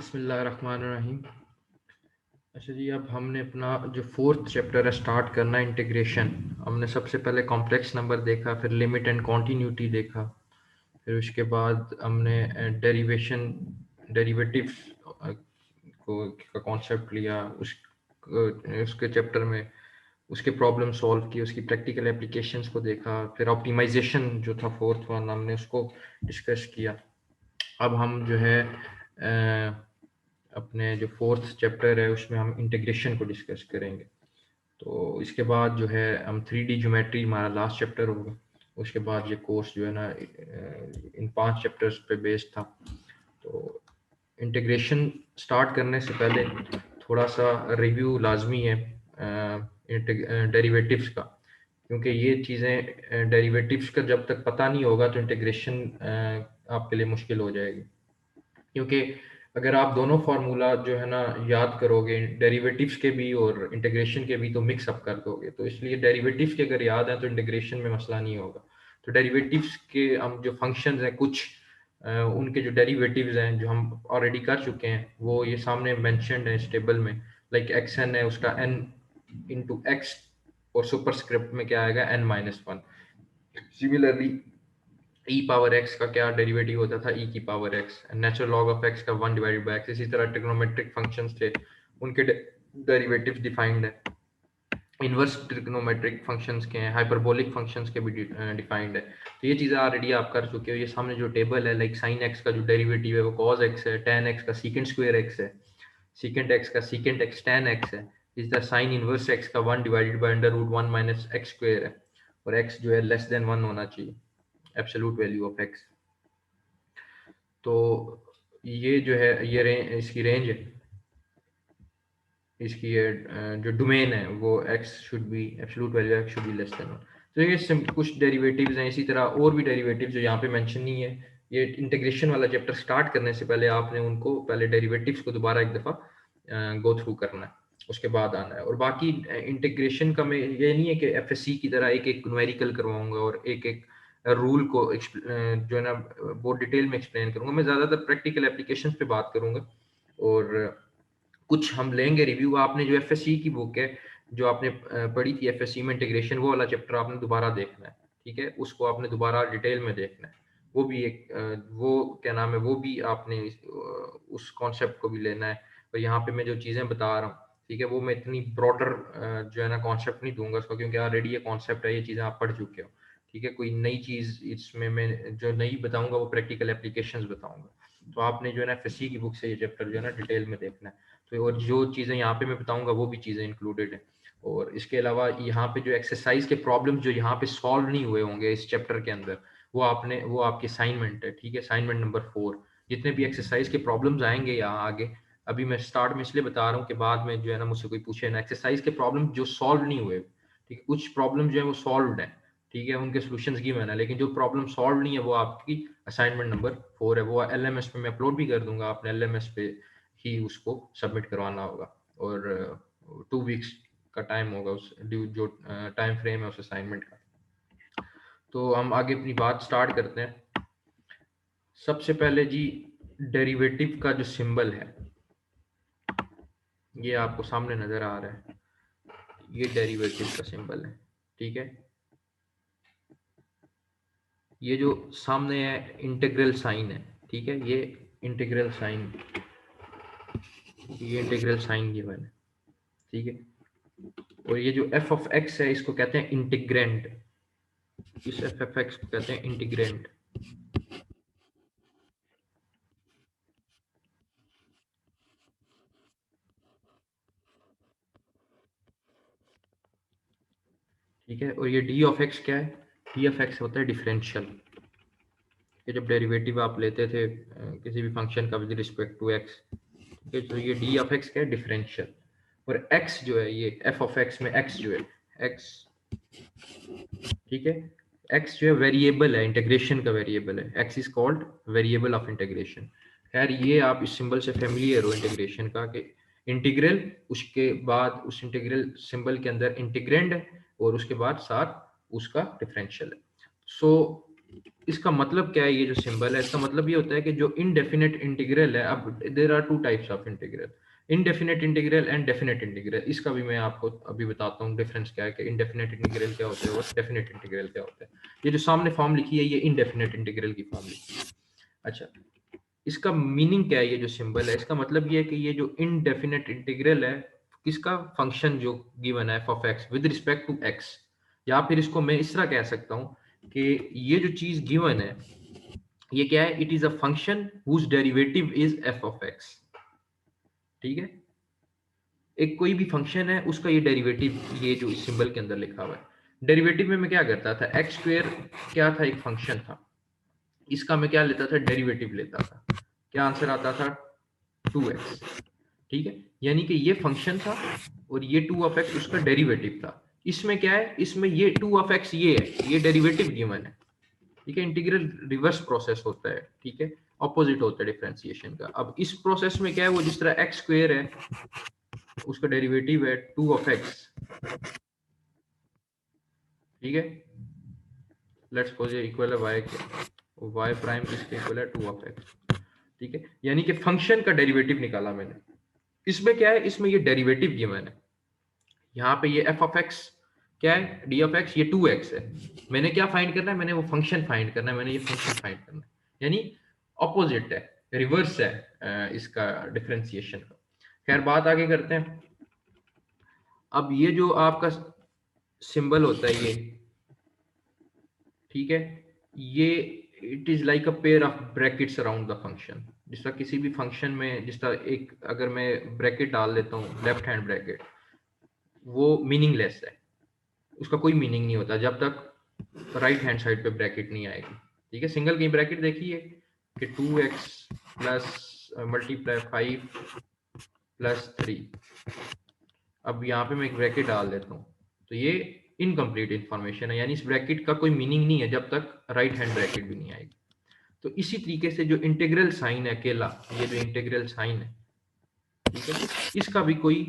बिस्मिल्लाहिर्रहमानिर्रहीम। अच्छा जी, अब हमने अपना जो फोर्थ चैप्टर है स्टार्ट करना है, इंटीग्रेशन। हमने सबसे पहले कॉम्प्लेक्स नंबर देखा, फिर लिमिट एंड कॉन्टीन्यूटी देखा, फिर उसके बाद हमने डेरिवेटिव्स को का कॉन्सेप्ट लिया, उसके चैप्टर में उसके प्रॉब्लम सॉल्व की, उसकी प्रैक्टिकल एप्लीकेशंस को देखा, फिर ऑप्टिमाइजेशन जो था फोर्थ वन हमने उसको डिस्कस किया। अब हम जो है अपने जो फोर्थ चैप्टर है उसमें हम इंटीग्रेशन को डिस्कस करेंगे। तो इसके बाद जो है हम 3D ज्योमेट्री हमारा लास्ट चैप्टर होगा। उसके बाद ये कोर्स जो है ना इन 5 चैप्टर्स पे बेस्ड था। तो इंटीग्रेशन स्टार्ट करने से पहले थोड़ा सा रिव्यू लाजमी है डेरिवेटिव्स का, क्योंकि ये चीज़ें डेरिवेटिव्स का जब तक पता नहीं होगा तो इंटीग्रेशन आपके लिए मुश्किल हो जाएगी। क्योंकि अगर आप दोनों फार्मूला जो है ना याद करोगे, डेरिवेटिव्स के भी और इंटीग्रेशन के भी, तो मिक्स अप कर दोगे। तो इसलिए डेरिवेटिव्स के अगर याद है तो इंटीग्रेशन में मसला नहीं होगा। तो डेरिवेटिव्स के हम जो फंक्शंस हैं कुछ उनके जो डेरिवेटिव्स हैं जो हम ऑलरेडी कर चुके हैं वो ये सामने मेंशन्ड है इस टेबल में। लाइक एक्स एन है, उसका एन इंटू एक्स और सुपरस्क्रिप्ट में क्या आएगा, n minus one. Similarly e power x का क्या डेरिवेटिव होता था, ई की power x. Natural log of x का 1 डिवाइडेड बाय एक्स। इसी तरह ट्रिग्नोमेट्रिक फंक्शंस थे, उनके डेरिवेटिव्स डिफाइंड है। इनवर्स ट्रिग्नोमेट्रिक फंक्शंस के हैं, हाइपरबोलिक फंक्शंस के भी डिफाइंड है। तो ये चीज़ें ऑलरेडी आप कर चुके हो। ये सामने जो टेबल है, लाइक साइन एक्स का जो डेरिवेटिव है वो कॉस एक्स है, टेन एक्स का सीकेंट स्क्वायर एक्स है, सीकेंट एक्स का सीकेंट एक्स टेन एक्स है। इस तरह साइन इनवर्स एक्स का 1 divided by under root 1 minus x square है, और एक्स जो है लेस देन 1 होना चाहिए, एब्सोल्यूट वैल्यू ऑफ एक्स। तो ये जो है ये इसकी रेंज है, इसकी ये जो डोमेन है वो x should be absolute value x should be less than 1। तो ये कुछ डेरिवेटिव्स हैं। इसी तरह और भी डेरिवेटिव्स जो यहाँ पे मेंशन नहीं है। ये इंटीग्रेशन वाला चैप्टर स्टार्ट करने से पहले आपने उनको पहले डेरिवेटिव्स को दोबारा एक दफ़ा गो थ्रू करना है, उसके बाद आना है। और बाकी इंटीग्रेशन का मैं ये नहीं है कि एफएससी की तरह एक एक न्यूमेरिकल करवाऊंगा और एक एक रूल को जो है ना बहुत डिटेल में एक्सप्लेन करूंगा। मैं ज़्यादातर प्रैक्टिकल एप्लीकेशन पे बात करूंगा, और कुछ हम लेंगे रिव्यू। आपने जो एफएससी की बुक है जो आपने पढ़ी थी एफएससी में इंटीग्रेशन, वो वाला चैप्टर आपने दोबारा देखना है, ठीक है। उसको आपने दोबारा डिटेल में देखना है। वो भी एक वो क्या नाम है, वो भी आपने उस कॉन्सेप्ट को भी लेना है। और यहाँ पे मैं जो चीज़ें बता रहा हूँ, ठीक है, वो मैं इतनी ब्रॉडर जो है ना कॉन्सेप्ट नहीं दूंगा उसको, क्योंकि ऑलरेडी ये कॉन्सेप्ट है, ये चीज़ें आप पढ़ चुके हो, ठीक है। कोई नई चीज़ इसमें मैं जो नई बताऊंगा वो प्रैक्टिकल एप्लीकेशंस बताऊंगा। तो आपने जो है ना एफएससी की बुक से ये चैप्टर जो है ना डिटेल में देखना है। तो और जो चीज़ें यहाँ पे मैं बताऊंगा वो भी चीज़ें इंक्लूडेड है। और इसके अलावा यहाँ पे जो एक्सरसाइज के प्रॉब्लम्स जो यहाँ पे सॉल्व नहीं हुए होंगे इस चैप्टर के अंदर, वो आपकी असाइनमेंट है, ठीक है, असाइनमेंट नंबर 4। जितने भी एक्सरसाइज के प्रॉब्लम्स आएंगे यहाँ आगे, अभी मैं स्टार्ट में इसलिए बता रहा हूँ कि बाद में जो है ना मुझसे कोई पूछे ना, एक्सरसाइज के प्रॉब्लम जो सॉल्व नहीं हुए, ठीक है। कुछ प्रॉब्लम जो है वो सॉल्व है, ठीक है, उनके सोल्यूशंस गिवन है, लेकिन जो प्रॉब्लम सॉल्व नहीं है वो आपकी असाइनमेंट नंबर 4 है। वो एलएमएस पे मैं अपलोड भी कर दूंगा, आपने एलएमएस पे ही उसको सबमिट करवाना होगा। और 2 वीक्स का टाइम होगा उस ड्यू जो टाइम फ्रेम है उस असाइनमेंट का। तो हम आगे अपनी बात स्टार्ट करते हैं। सबसे पहले जी, डेरिवेटिव का जो सिंबल है ये आपको सामने नजर आ रहा है, ये डेरिवेटिव का सिंबल है, ठीक है। ये जो सामने है इंटीग्रल साइन है, ठीक है, ये इंटीग्रल साइन, ये इंटीग्रल साइन गिवन है, ठीक है। और ये जो एफ ऑफ एक्स है इसको कहते हैं इंटीग्रेंड, इस एफ ऑफ एक्स को कहते हैं इंटीग्रेंड। ठीक है। और ये डी ऑफ एक्स क्या है, डी ऑफ एक्स होता है डिफरेंशियल। ये जब डेरिवेटिव आप लेते थे किसी भी फंक्शन का विद रिस्पेक्ट टू एक्स, ठीक है, तो ये डी ऑफ एक्स क्या है, डिफरेंशियल। और एक्स जो है, ये एफ ऑफ एक्स में एक्स जो है एक्स, ठीक है, एक्स जो है वेरिएबल है, इंटीग्रेशन का वेरिएबल है। X is called variable of integration. खैर ये आप इस सिंबल से फेमिलियर हो इंटीग्रेशन का, कि इंटीग्रल, उसके बाद उस इंटीग्रल सिंबल के अंदर इंटीग्रेंड है, और उसके बाद साथ उसका डिफरेंशियल है। सो इसका मतलब क्या है, ये जो सिंबल है इसका मतलब ये होता है कि जो इनडेफिनेट इंटीग्रल है, अब there are two types of integral, indefinite integral and definite integral. इसका भी मैं आपको अभी बताता हूँ डिफरेंस क्या है कि इनडेफिनेट इंटीग्रल क्या होता है और डेफिनेट इंटीग्रल क्या होता है। ये जो सामने फॉर्म लिखी है ये इनडेफिनेट इंटीग्रल की फॉर्म लिखी है। अच्छा, इसका मीनिंग क्या है, ये जो सिंबल है इसका मतलब ये है कि ये जो इनडेफिनेट इंटीग्रल है किसका, फंक्शन जो गिवन है f of x with respect to x, या फिर इसको मैं इस तरह कह सकता हूँ कि ये जो चीज गिवन है ये क्या है, it is a function whose derivative is f of x। ठीक है, एक कोई भी फंक्शन है उसका ये डेरिवेटिव, ये जो इस सिंबल के अंदर लिखा हुआ है। डेरिवेटिव में मैं क्या करता था, एक्स स्क्वेयर क्या था, एक फंक्शन था, इसका मैं क्या लेता था, डेरिवेटिव लेता था, क्या आंसर आता था, 2x। ठीक है, यानी कि ये फंक्शन था और ये 2 ऑफ x उसका डेरिवेटिव था। इसमें क्या है, इसमें ये 2 ऑफ x ये है, ये डेरिवेटिव गिवन है। ठीक है, इंटीग्रल रिवर्स प्रोसेस होता है, ठीक है, ऑपोजिट होता है डिफरेंशिएशन का। अब इस प्रोसेस में क्या है, वो जिस तरह x स्क्वेयर है उसका डेरिवेटिव है 2 ऑफ x। ठीक है, लेट्स सपोज ये इक्वल है y के, y प्राइम इसके इक्वल है 2 ऑफ x। ठीक है, यानी कि फंक्शन का डेरिवेटिव निकाला मैंने। इसमें क्या है, इसमें ये डेरिवेटिव गिवन है, यहाँ पे ये f ऑफ x क्या है, d ऑफ x, ये 2x है। मैंने क्या फाइंड करना है, मैंने वो फंक्शन फाइंड करना है, मैंने ये फंक्शन फाइंड करना है, यानी ऑपोजिट है, रिवर्स है इसका डिफरेंशिएशन का। खैर बात आगे करते हैं। अब ये जो आपका सिंबल होता है ये, ठीक है, ये it is like a pair of brackets around the function. जिस तरह किसी भी फंक्शन में, जिस तरह एक अगर मैं ब्रैकेट डाल देता हूँ लेफ्ट हैंड ब्रैकेट, वो मीनिंगलेस है, उसका कोई मीनिंग नहीं होता जब तक राइट हैंड साइड पे ब्रैकेट नहीं आएगी। ठीक है, सिंगल की ब्रैकेट देखिए कि 2x प्लस मल्टीप्लाई 5 प्लस 3। अब यहाँ पे मैं एक ब्रैकेट डाल देता हूँ, तो ये इनकम्प्लीट इंफॉर्मेशन है, यानी इस ब्रैकेट का कोई मीनिंग नहीं है जब तक राइट हैंड ब्रैकेट भी नहीं आएगी। तो इसी तरीके से जो इंटीग्रल साइन है अकेला, ये जो इंटीग्रल साइन है, ठीक है, इसका भी कोई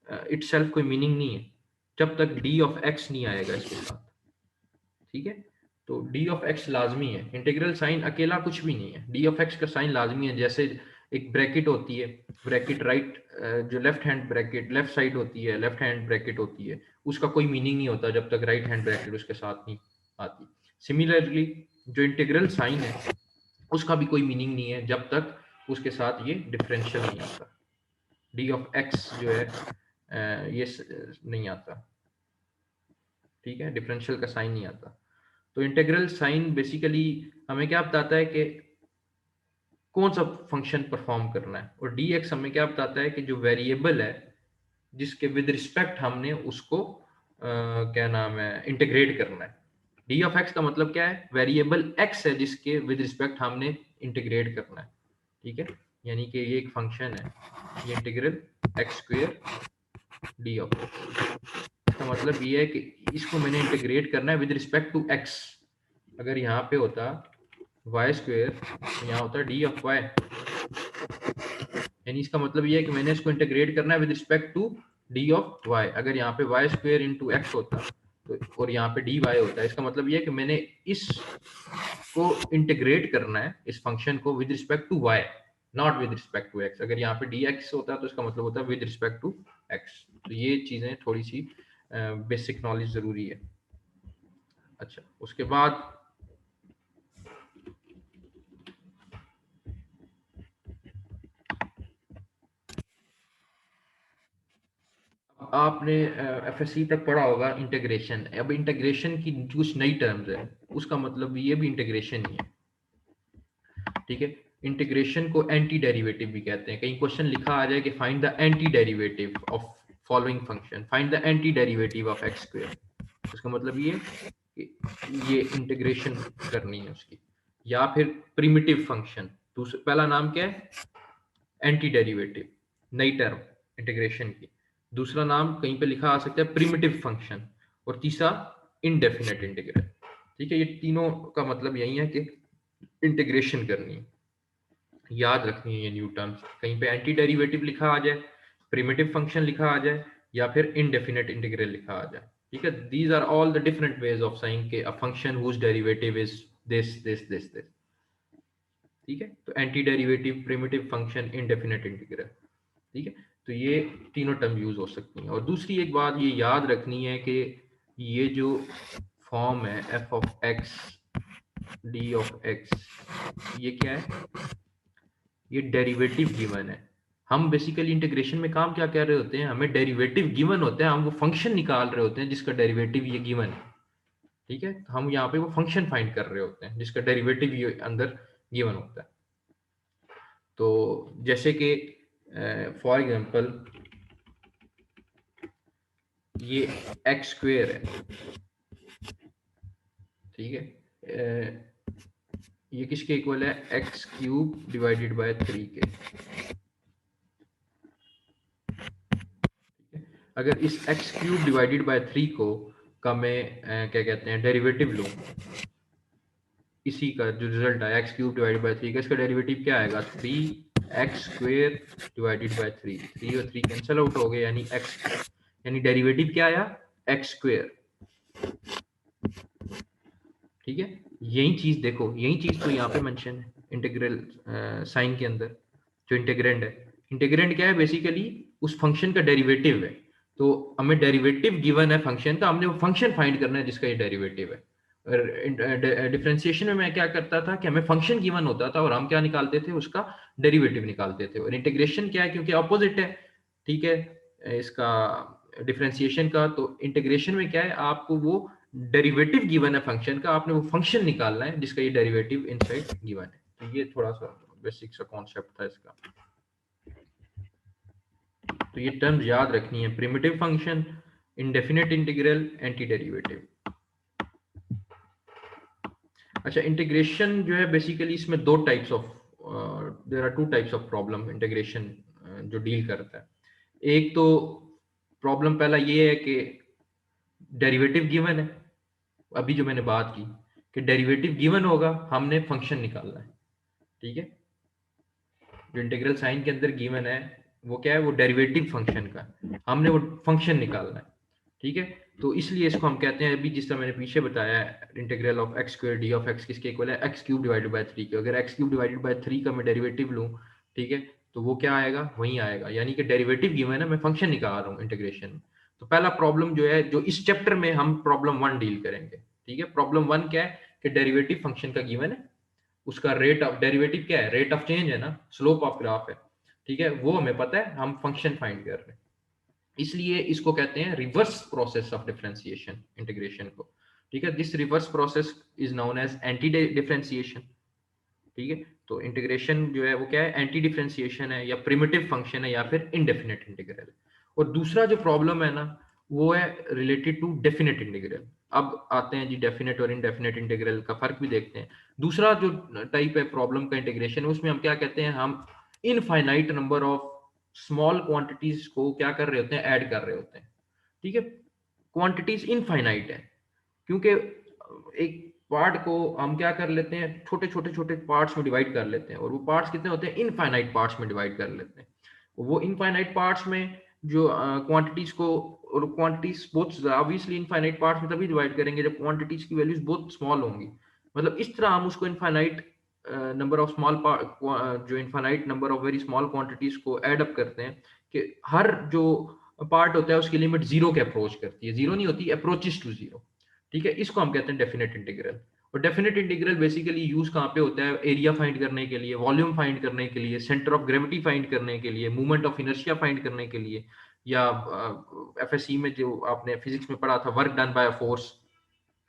इटसेल्फ कोई मीनिंग नहीं है जब तक d ऑफ x नहीं आएगा इसके साथ। ठीक है, तो d ऑफ x लाजमी है, इंटीग्रल साइन अकेला कुछ भी नहीं है, d ऑफ x का साइन लाजमी है। जैसे एक ब्रैकेट होती है, ब्रैकेट राइट, जो left hand bracket left side होती है, लेफ्ट हैंड ब्रैकेट होती है, उसका कोई मीनिंग नहीं होता जब तक राइट हैंड ब्रैकेट उसके साथ नहीं आती। सिमिलरली जो इंटीग्रल साइन है उसका भी कोई मीनिंग नहीं है जब तक उसके साथ ये डिफरेंशियल नहीं आता, d ऑफ x जो है ये नहीं आता। ठीक है, डिफरेंशियल का साइन नहीं आता। तो इंटीग्रल साइन बेसिकली हमें क्या बताता है कि कौन सा फंक्शन परफॉर्म करना है, और dx हमें क्या बताता है कि जो वेरिएबल है जिसके विद रिस्पेक्ट हमने उसको क्या नाम है, इंटीग्रेट करना है। d ऑफ x का मतलब क्या है, वेरिएबल x है जिसके विद रिस्पेक्ट हमने इंटीग्रेट करना है। ठीक है, यानी कि ये एक फंक्शन है, ये integral x square d of x, इसका मतलब ये है कि इसको मैंने इंटीग्रेट करना है विद रिस्पेक्ट टू x। अगर यहाँ पे होता y स्क्वायर, यहाँ होता d ऑफ y, यानी इसका मतलब ये है कि मैंने इसको इंटीग्रेट करना है with respect to d of y। अगर यहाँ पे y स्क्वायर इंटू एक्स होता तो, और यहाँ पे dy होता है, इसका मतलब ये है कि मैंने इस को इंटीग्रेट करना है, इस फंक्शन को with respect to y, not with respect to x। अगर यहाँ पे dx होता तो इसका मतलब होता है विद रिस्पेक्ट टू x। तो ये चीजें थोड़ी सी बेसिक नॉलेज जरूरी है। अच्छा, उसके बाद आपने एफएससी तक पढ़ा होगा इंटीग्रेशन। अब इंटीग्रेशन की कुछ नई टर्म्स है, उसका मतलब ये भी इंटीग्रेशन ही है। ठीक है, इंटीग्रेशन को एंटी डेरिवेटिव भी कहते हैं। कहीं क्वेश्चन लिखा आ जाए कि find the anti derivative of following function, find the anti derivative of x square, उसका मतलब ये कि ये इंटीग्रेशन करनी है उसकी। या फिर प्रिमिटिव फंक्शन, पहला नाम क्या है, एंटी डेरिवेटिव, नई टर्म इंटीग्रेशन की। दूसरा नाम कहीं पे लिखा आ सकता है प्रिमिटिव फंक्शन, और तीसरा इनडेफिनेट इंटीग्रल। ठीक है, ये तीनों का मतलब यही है कि इंटीग्रेशन करनी है, याद रखनी है ये न्यू टर्म्स। कहीं पे एंटी डेरिवेटिव लिखा आ जाए, प्रिमिटिव फंक्शन लिखा आ जाए, या फिर इनडेफिनेट इंटीग्रल लिखा आ जाए। ठीक है, these are all the different ways of saying कि a function whose derivative is this, ठीक है। तो anti derivative, primitive function, indefinite integral, ठीक है। तो ये तीनों टर्म यूज हो सकती हैं। और दूसरी एक बात ये याद रखनी है कि ये जो फॉर्म है f of x D of x, ये क्या है, ये डेरिवेटिव गिवन है। हम बेसिकली इंटीग्रेशन में काम क्या कर रहे होते हैं, हमें डेरिवेटिव गिवन होते हैं, हम वो फंक्शन निकाल रहे होते हैं जिसका डेरिवेटिव ये गिवन है, ठीक है। हम यहाँ पे वो फंक्शन फाइंड कर रहे होते हैं जिसका डेरिवेटिव ये अंदर गिवन होता है। तो जैसे कि फॉर एग्जांपल ये एक्स स्क्वेयर है, ठीक है। ये किसके इक्वल है, एक्स क्यूब डिवाइडेड बाय 3 के। अगर इस एक्स क्यूब डिवाइडेड बाय 3 को का मैं क्या कहते हैं डेरिवेटिव लूं, इसी का जो रिजल्ट आया एक्स क्यूब डिवाइडेड बाय 3 का, इसका डेरिवेटिव क्या आएगा, 3x स्क्वेयर डिवाइडेड बाय 3। 3 और 3 कैंसिल आउट हो गए, यानी x, यानी डेरिवेटिव क्या आया, एक्स स्क्वेयर, ठीक है। यही चीज देखो, यही चीज तो यहाँ पे मेंशन है इंटीग्रल साइन के अंदर। जो इंटीग्रेंड है, इंटीग्रेंड क्या है, बेसिकली उस फंक्शन का डेरिवेटिव है। तो हमें डेरिवेटिव गिवन है फंक्शन का, हमने वो फंक्शन फाइंड करना है जिसका ये डेरिवेटिव है। और डिफरेंशिएशन में मैं क्या करता था कि हमें फंक्शन गिवन होता था और हम क्या निकालते थे, उसका डेरिवेटिव निकालते थे। और इंटीग्रेशन क्या है, क्योंकि अपोजिट है, ठीक है, इसका डिफरेंशिएशन का। तो इंटीग्रेशन में क्या है, आपको वो डेरिवेटिव गिवन है फंक्शन का, आपने वो फंक्शन निकालना है जिसका ये डेरिवेटिव इनसाइड गिवन है। तो ये थोड़ा सा बेसिक सा कॉन्सेप्ट था इसका। तो ये टर्म्स याद रखनी है, primitive function, indefinite integral, anti derivative. अच्छा, इंटीग्रेशन जो है बेसिकली इसमें दो types of, there are two types of problem integration जो डील करता है। एक तो प्रॉब्लम पहला ये है कि डेरिवेटिव गिवन है, अभी जो मैंने बात की कि डेरिवेटिव गिवन होगा, हमने फंक्शन निकालना है, ठीक है। जो इंटीग्रल साइन के अंदर गिवन है वो क्या है, वो डेरिवेटिव फंक्शन का, हमने वो फंक्शन निकालना है, ठीक है। तो इसलिए इसको हम कहते हैं, अभी जिस तरह मैंने पीछे बताया, integral of x square D of x किसके इक्वल है, एक्स क्यूब डिवाइडेड बाय 3 के। अगर एक्स क्यूब डिवाइडेड बाय 3 का मैं डेरिवेटिव लूं, ठीक है, तो वो क्या आएगा, वही आएगा, यानी कि डेरिवेटिव गिवन है, मैं फंक्शन निकाल रहा हूँ इंटीग्रेशन में। तो पहला प्रॉब्लम जो है, जो इस चैप्टर में हम प्रॉब्लम 1 डील करेंगे, ठीक है। प्रॉब्लम 1 क्या है कि डेरिवेटिव फंक्शन का गिवन है, उसका रेट ऑफ डेरिवेटिव क्या है, रेट ऑफ चेंज है ना, स्लोप ऑफ ग्राफ है, ठीक है, वो हमें पता है, हम फंक्शन फाइंड कर रहे हैं। इसलिए इसको कहते हैं reverse process of differentiation, integration को, ठीक है। This reverse process is known as anti differentiation, ठीक है। तो इंटीग्रेशन जो है वो क्या है, एंटी डिफरेंशिएशन है, या प्रिमिटिव फंक्शन है, या फिर इनडेफिनेट इंटीग्रल है। और दूसरा जो प्रॉब्लम है ना, वो है रिलेटेड टू डेफिनेट इंटीग्रल। अब आते हैं जी डेफिनेट और इनडेफिनेट इंटीग्रल का फर्क भी देखते हैं। दूसरा जो टाइप है प्रॉब्लम का इंटीग्रेशन, उसमें हम क्या कहते हैं, हम infinite number of small quantities को क्या कर रहे होते हैं, ऐड कर रहे होते हैं, ठीक है। क्वांटिटीज इनफाइनाइट है, क्योंकि एक पार्ट को हम क्या कर लेते हैं, छोटे छोटे छोटे पार्ट्स में डिवाइड कर लेते हैं, और वो पार्ट्स कितने होते हैं, इनफाइनाइट पार्ट्स में डिवाइड कर लेते हैं। वो इनफाइनाइट पार्ट्स में जो क्वांटिटीज को, और क्वांटिटीज बहुत ऑब्वियसली इनफाइनाइट पार्ट्स में तभी डिवाइड करेंगे जब क्वांटिटीज की वैल्यूज बहुत स्मॉल होंगी। मतलब इस तरह हम उसको इनफाइनाइट नंबर ऑफ स्मॉल जो infinite number of very small quantities को ऐड अप करते हैं, कि हर जो पार्ट होता है उसकी लिमिट जीरो के अप्रोच करती है, जीरो नहीं होती, अप्रोचेस टू जीरो, ठीक है। इसको हम कहते हैं डेफिनेट इंटीग्रल। और डेफिनेट इंटीग्रल बेसिकली यूज कहाँ पे होता है, एरिया फाइंड करने के लिए, वॉल्यूम फाइंड करने के लिए, सेंटर ऑफ ग्रेविटी फाइंड करने के लिए, मूवमेंट ऑफ इनर्शिया फाइंड करने के लिए, या एफएससी में जो आपने फिजिक्स में पढ़ा था, वर्क डन बाय फोर्स,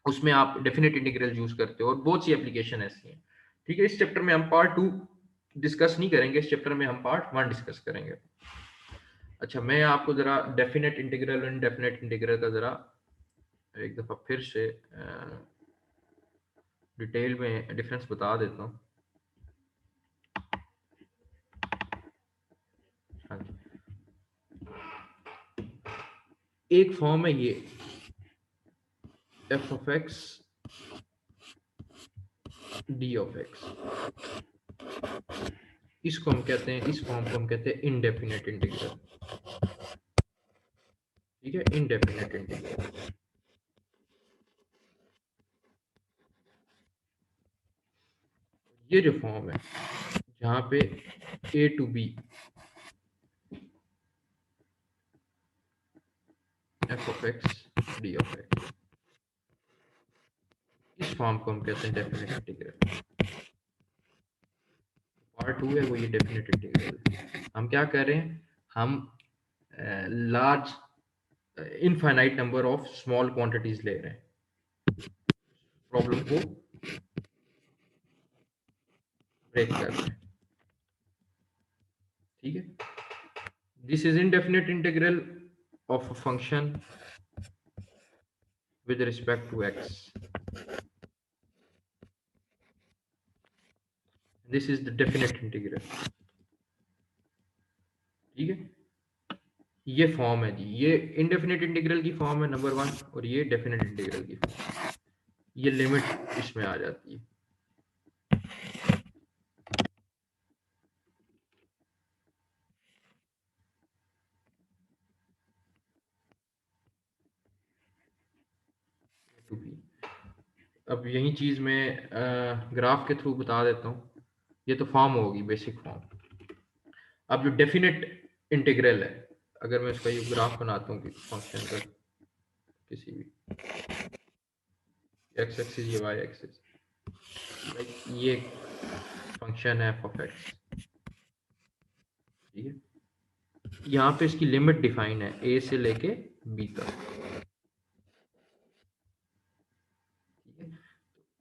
उसमें आप डेफिनेट इंटीग्रल यूज करते हो। और बहुत सी एप्लीकेशन ऐसी हैं, ठीक है। इस चैप्टर में हम पार्ट 2 डिस्कस नहीं करेंगे, इस चैप्टर में हम पार्ट 1 डिस्कस करेंगे। अच्छा, मैं आपको जरा डेफिनेट इंटीग्रल और इनडेफिनेट इंटीग्रल का जरा एक दफा फिर से डिटेल में डिफरेंस बता देता हूँ। हाँ जी, एक फॉर्म है ये F of x D of x, इसको हम कहते हैं, इस फॉर्म को हम कहते हैं इनडेफिनेट इंटीग्रल, ठीक है, इनडेफिनेट इंटीग्रल। ये जो फॉर्म है जहाँ पे a to b f of x D of x, इस फॉर्म को हम कहते हैं डेफिनेट इंटीग्रल। पार्ट 2 है वो ये डेफिनेट इंटीग्रल। हम क्या कर रहे हैं, हम large infinite number of small quantities ले रहे हैं, प्रॉब्लम को ब्रेक कर रहे हैं। ठीक है, this is indefinite integral of a function with respect to x. This is the definite integral. ठीक है, ये फॉर्म है जी, ये indefinite integral की फॉर्म है नंबर 1, और ये definite integral की फॉर्म, ये लिमिट इसमें आ जाती है। अब यही चीज मैं ग्राफ के थ्रू बता देता हूँ। ये तो फॉर्म होगी, बेसिक फॉर्म। अब जो डेफिनेट इंटीग्रल है, अगर मैं इसका ये ग्राफ बनाता हूँ फंक्शन का, किसी भी एक्स एक्सिस या वाई एक्सिस, लाइक ये फंक्शन है एफ ऑफ एक्स। ठीक है, यहाँ पे इसकी लिमिट डिफाइन है ए से लेके बी तक।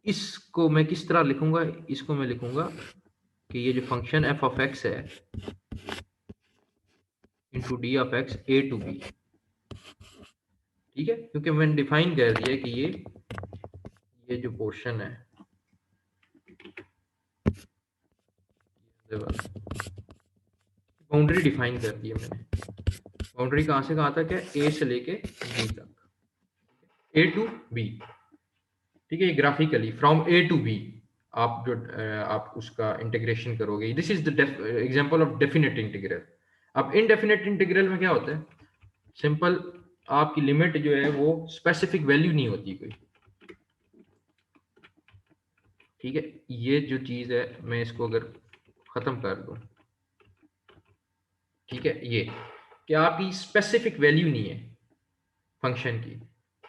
इसको मैं किस तरह लिखूंगा, इसको मैं लिखूंगा कि ये जो फंक्शन एफ ऑफ एक्स है into D of x a to B. ठीक है, क्योंकि मैंने डिफाइन कर दिया कि ये जो पोर्शन है बाउंड्री डिफाइन कर दी है मैंने। बाउंड्री कहाँ से कहाँ तक है, ए से लेके बी तक, ए टू बी। ठीक है, graphically from A to B आप जो आप उसका इंटीग्रेशन करोगे, this is the example of definite integral. अब इनडेफिनेट इंटीग्रल में क्या होता है, सिंपल आपकी लिमिट जो है वो स्पेसिफिक वैल्यू नहीं होती कोई। ठीक है, ये जो चीज है मैं इसको अगर खत्म कर दूं, ठीक है, ये कि आपकी स्पेसिफिक वैल्यू नहीं है फंक्शन की,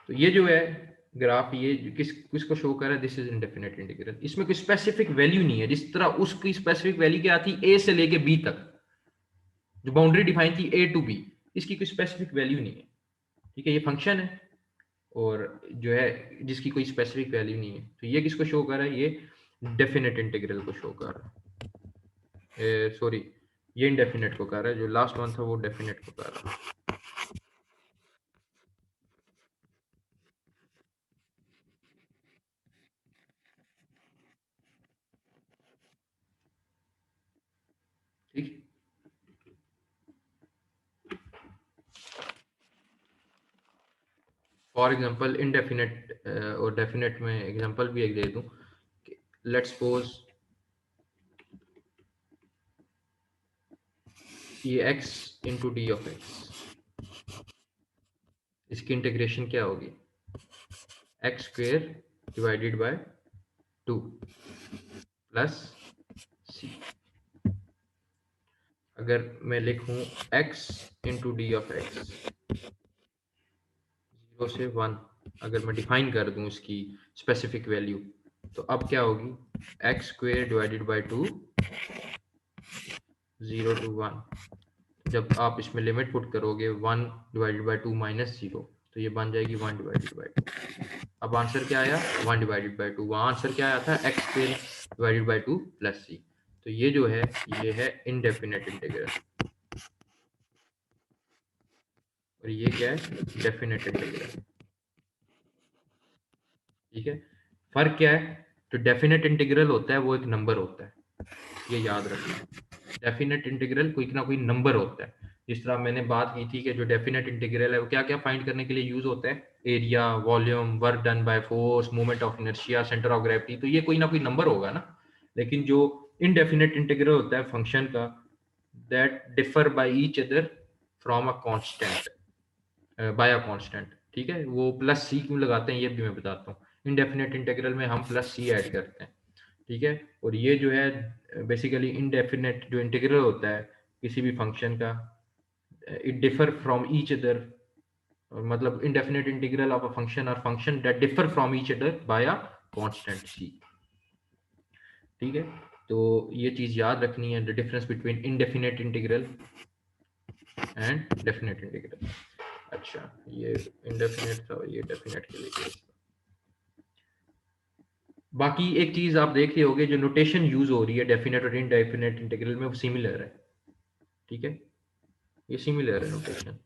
तो ये जो है ग्राफ, ये किसको शो कर रहा है, दिस इज इनडेफिनेट इंटीग्रल। इसमें कोई स्पेसिफिक वैल्यू नहीं है, जिस तरह उसकी स्पेसिफिक वैल्यू क्या थी, ए से लेके बी तक जो बाउंड्री डिफाइन थी ए टू बी, इसकी कोई स्पेसिफिक वैल्यू नहीं है। ठीक है, ये फंक्शन है और जो है जिसकी कोई स्पेसिफिक वैल्यू नहीं है, तो ये किसको शो कर रहा है, ये डेफिनेट इंटीग्रल को शो कर रहा है। सॉरी, ये इनडेफिनेट को कर रहा है, जो लास्ट वन था वो डेफिनेट को कर रहा है। ठीक, फॉर एग्जांपल इनडेफिनेट और डेफिनेट में एग्जांपल भी एक दे दूं, लेट्स सपोज ये x into D of x, इसकी इंटीग्रेशन क्या होगी, x square divided by 2 plus c. अगर मैं लिखूं x into D of x 0 से 1, अगर मैं डिफाइन कर दूं इसकी स्पेसिफिक वैल्यू, तो अब क्या होगी, x square divided by 2 0 to 1। जब आप इसमें लिमिट पुट करोगे 1 डिवाइडेड बाय 2 माइनस 0, तो ये बन जाएगी 1 डिवाइडेड बाय 2। अब आंसर क्या आया, 1 डिवाइडेड बाय 2। वहाँ आंसर क्या आया था, x square divided by 2 plus c. तो ये जो है ये है इनडेफिनेट इंटीग्रल, और ये क्या है, डेफिनेट इंटीग्रल। ठीक है, फर्क क्या है, जो डेफिनेट इंटीग्रल होता है वो एक नंबर होता है, ये याद रखना। डेफिनेट इंटीग्रल कोई ना कोई नंबर होता है। जिस तरह मैंने बात की थी कि जो डेफिनेट इंटीग्रल है वो क्या क्या फाइंड करने के लिए यूज होता है, area, volume, work done by force, moment of inertia, centre of gravity, तो ये कोई ना कोई नंबर होगा ना। लेकिन जो इनडेफिनेट इंटीग्रल होता है फंक्शन का, that differ by each other from a constant, by a constant. ठीक है, वो प्लस सी क्यों लगाते हैं ये भी मैं बताता हूँ। इनडेफिनेट इंटीग्रल में हम प्लस सी ऐड करते हैं। ठीक है। और ये जो है बेसिकली इनडेफिनेट जो इंटीग्रल होता है किसी भी फंक्शन का, it differ from each other, मतलब indefinite integral of a function or function that differ from each other by a constant c। ठीक है, तो ये चीज याद रखनी है, the difference between indefinite integral and definite integral. अच्छा, ये indefinite था और ये डेफिनेट के लिए केस था। बाकी एक चीज आप देख रहे होगे, जो नोटेशन यूज हो रही है डेफिनेट और इनडेफिनेट इंटीग्रल में, वो सिमिलर है। ठीक है, ये सिमिलर है नोटेशन।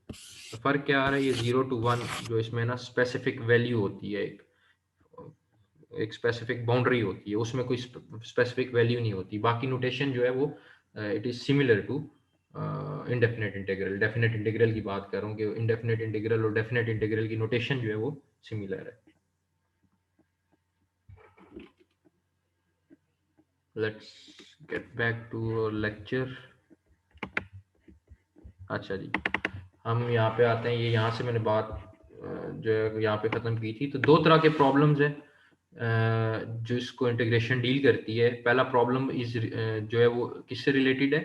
तो फर्क क्या आ रहा है, ये 0 to 1 जो इसमें ना स्पेसिफिक वैल्यू होती है, एक स्पेसिफिक बाउंड्री होती है, उसमें कोई स्पेसिफिक वैल्यू नहीं होती। बाकी नोटेशन जो है वो it is similar to indefinite integral. Definite integral की बात कर रहा हूँ कि इनडेफिनेट इंटीग्रल और डेफिनेट इंटीग्रल की नोटेशन जो है वो सिमिलर है। Let's get back to lecture. अच्छा जी, हम यहाँ पे आते हैं। ये यहाँ से मैंने बात जो है यहाँ पे ख़त्म की थी। तो दो तरह के प्रॉब्लम्स हैं जो इसको इंटीग्रेशन डील करती है। पहला प्रॉब्लम इज जो है वो किससे रिलेटेड है,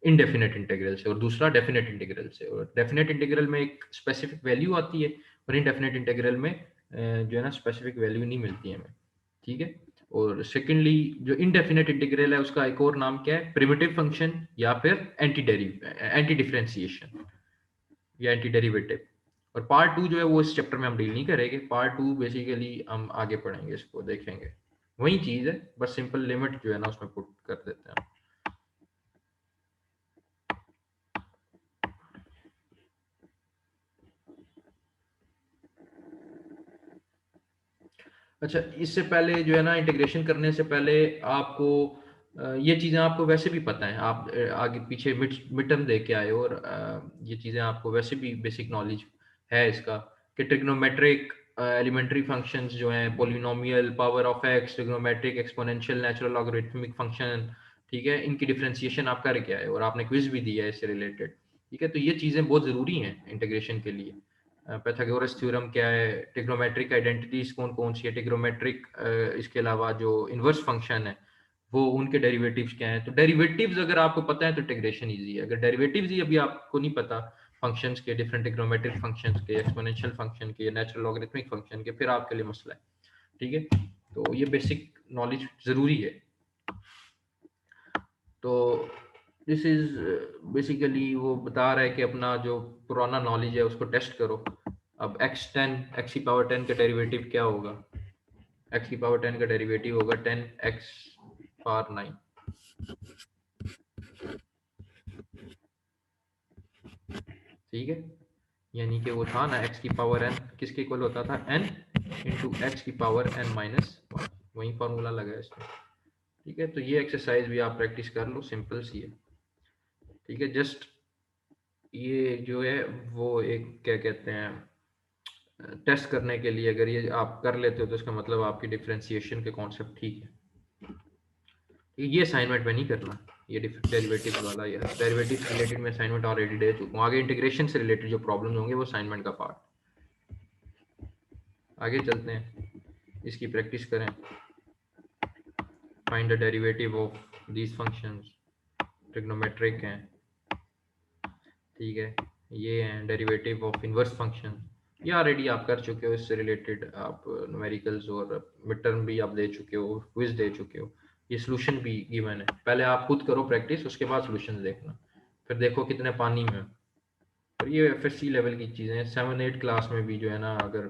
इनडेफिनेट इंटीग्रल से, और दूसरा डेफिनेट इंटीग्रल से। और डेफिनेट इंटीग्रल में एक स्पेसिफिक वैल्यू आती है और इनडेफिनेट इंटीग्रल में जो है ना स्पेसिफिक वैल्यू नहीं मिलती है हमें। ठीक है। और सेकेंडली जो इनडेफिनेट इंटीग्रल है उसका एक और नाम क्या है, प्रिमिटिव फंक्शन या फिर एंटी डिफरेंशिएशन या एंटी डेरिवेटिव। और पार्ट टू जो है वो इस चैप्टर में हम डील नहीं करेंगे। पार्ट टू बेसिकली हम आगे पढ़ेंगे, इसको देखेंगे। वही चीज है, बस सिंपल लिमिट जो है ना उसमें पुट कर देते हैं। अच्छा, इससे पहले जो है ना इंटीग्रेशन करने से पहले आपको ये चीज़ें आपको वैसे भी पता है, आप आगे पीछे मिड टर्म दे के आए हो, और ये चीज़ें आपको वैसे भी बेसिक नॉलेज है इसका, कि ट्रिग्नोमेट्रिक एलिमेंट्री फंक्शंस जो हैं, polynomial, power of x, trigonometric, exponential, natural logarithmic function, ठीक है, इनकी डिफरेंशिएशन आप कर क्या है, और आपने क्विज भी दिया है इससे रिलेटेड। ठीक है, तो ये चीज़ें बहुत ज़रूरी हैं इंटीग्रेशन के लिए। पाइथागोरस थ्योरम क्या है, ट्रिग्नोमेट्रिक आइडेंटिटीज कौन कौन सी है, ट्रिग्नोमेट्रिक इसके अलावा जो इनवर्स फंक्शन है वो उनके डेरिवेटिव्स क्या हैं। तो डेरिवेटिव्स अगर आपको पता है तो इंटीग्रेशन इजी है। अगर डेरिवेटिव्स ही अभी आपको नहीं पता फंक्शंस के, डिफरेंट ट्रिग्नोमेट्रिक फंक्शंस के, एक्सपोनेंशियल फंक्शन के, नेचुरल लॉगरिथमिक फंक्शन के, फिर आपके लिए मसला है। ठीक है, तो ये बेसिक नॉलेज जरूरी है। तो दिस इज बेसिकली वो बता रहा है कि अपना जो पुराना नॉलेज है उसको टेस्ट करो। अब x10 x की पावर 10 का डेरिवेटिव क्या होगा, x की पावर 10 का डेरिवेटिव होगा 10x पावर 9। ठीक है, यानी कि वो था ना x की पावर n किसके इक्वल होता था, n इंटू एक्स की पावर n माइनस 1। वही फॉर्मूला लगा है इसमें। ठीक है, तो ये एक्सरसाइज भी आप प्रैक्टिस कर लो, सिंपल सी है। ठीक है, जस्ट ये जो है वो एक क्या कहते हैं टेस्ट करने के लिए, अगर ये आप कर लेते हो तो इसका मतलब आपकी डिफरेंशिएशन के कॉन्सेप्ट ठीक है। ये असाइनमेंट में नहीं करना, ये डेरिवेटिव वाला, या डेरिवेटिव से रिलेटेड मैं असाइनमेंट ऑलरेडी दे चुका हूँ। आगे इंटीग्रेशन से रिलेटेड जो प्रॉब्लम होंगे वो असाइनमेंट का पार्ट। आगे चलते हैं, इसकी प्रैक्टिस करें। Find the derivative of these functions, trigonometric हैं। ठीक है, ये हैं डेरिवेटिव ऑफ इनवर्स फंक्शन, ये ऑलरेडी आप कर चुके हो। इससे रिलेटेड आप न्यूमेरिकल्स और मिड टर्म भी आप दे चुके हो, क्विज दे चुके हो। ये सॉल्यूशन भी गिवन है, पहले आप खुद करो प्रैक्टिस, उसके बाद सॉल्यूशन देखना, फिर देखो कितने पानी में। और ये एफएससी लेवल की चीज़ें हैं। 7-8 क्लास में भी जो है ना, अगर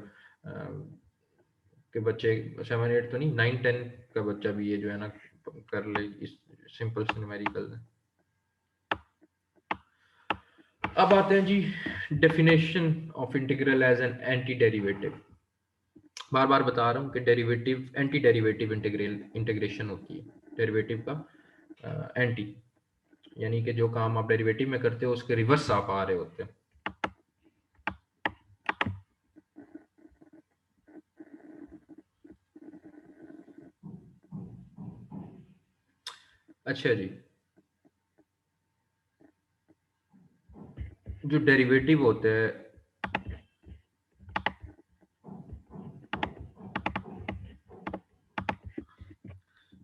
के बच्चे 7-8 तो नहीं, 9-10 का बच्चा भी ये जो है ना कर ले इस सिंपल से न्यूमेरिकल। अब आते हैं जी definition of integral as an anti derivative. बार बार बता रहा हूँ कि डेरिवेटिव एंटी डेरिवेटिव इंटीग्रेशन होती है। डेरिवेटिव का एंटी, यानी कि जो काम आप डेरिवेटिव में करते हो उसके रिवर्स आप आ रहे होते हैं। अच्छा जी, जो डेरिवेटिव होते हैं,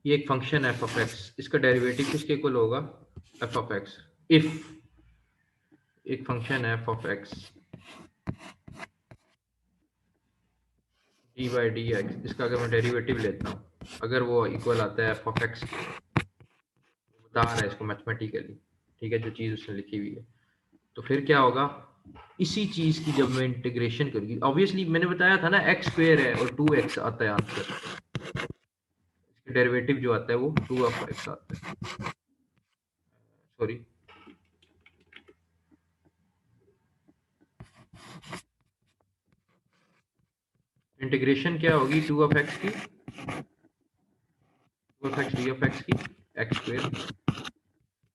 ये एक फंक्शन एफ ऑफ एक्स, इसका डेरिवेटिव किसके इक्वल होगा? F of x. इफ एक function f of x D by D x, इसका अगर मैं डेरिवेटिव लेता हूँ, अगर वो इक्वल आता है एफ ऑफ एक्स, बता रहा है इसको मैथमेटिकली, ठीक है, जो चीज़ उसने लिखी हुई है, तो फिर क्या होगा? इसी चीज़ की जब मैं इंटीग्रेशन करूँगी, ऑब्वियसली मैंने बताया था ना एक्स स्क्वेयर है और 2x आता है आंसर, इसका डेरिवेटिव जो आता है वो 2 ऑफ एक्स आता है, सॉरी इंटीग्रेशन क्या होगी 2 ऑफ एक्स की, 2 of x D of X की एक्स स्क्वेयर,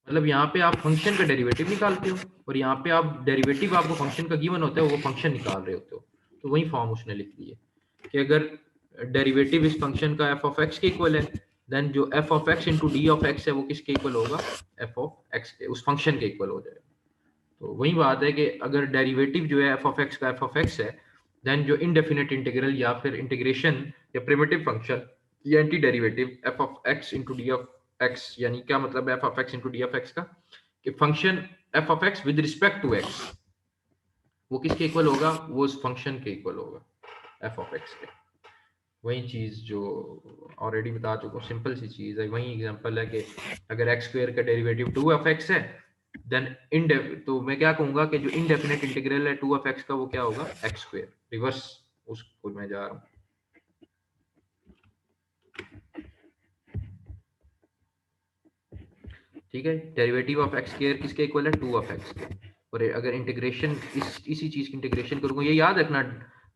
मतलब यहाँ पे आप फंक्शन का डेरिवेटिव निकालते हो और यहाँ पे आप डेरिवेटिव आपको फंक्शन का गिवन होता है, वो फंक्शन निकाल रहे होते हो, तो वही फॉर्म उसने लिख दी है कि अगर डेरिवेटिव इस फंक्शन का एफ ऑफ एक्स के इक्वल है, देन जो F of x into D of x है वो किसके इक्वल होगा? एफ ऑफ एक्स के, उस फंक्शन के इक्वल हो जाएगा। तो वही बात है कि अगर डेरिवेटिव जो है एफ ऑफ एक्स का एफ ऑफ एक्स है, देन जो इनडेफिनेट इंटीग्रल या फिर इंटीग्रेशन या प्रिमिटिव फंक्शन या anti derivative f of x into D of x, यानी क्या मतलब f of x into D of x का, कि function f of x with respect to x वो किसके इक्वल होगा? वो उस फंक्शन के इक्वल होगा एफ ऑफ एक्स के। वही चीज़ जो ऑलरेडी बता चुका हूँ, सिंपल सी चीज़ है, वही एग्जांपल है कि अगर एक्स स्क्वायर का डेरिवेटिव 2 ऑफ एक्स है, देन तो मैं क्या कहूँगा कि जो इनडेफिनेट इंटीग्रल है 2 ऑफ एक्स का वो क्या होगा? एक्स स्क्वायर, रिवर्स उसको मैं जा रहा हूँ। ठीक है, डेरिवेटिव ऑफ एक्स स्क्वायर किसके इक्वल है? 2 ऑफ एक्स के। और अगर इंटीग्रेशन इसी चीज़ की इंटीग्रेशन करूँगा, ये याद रखना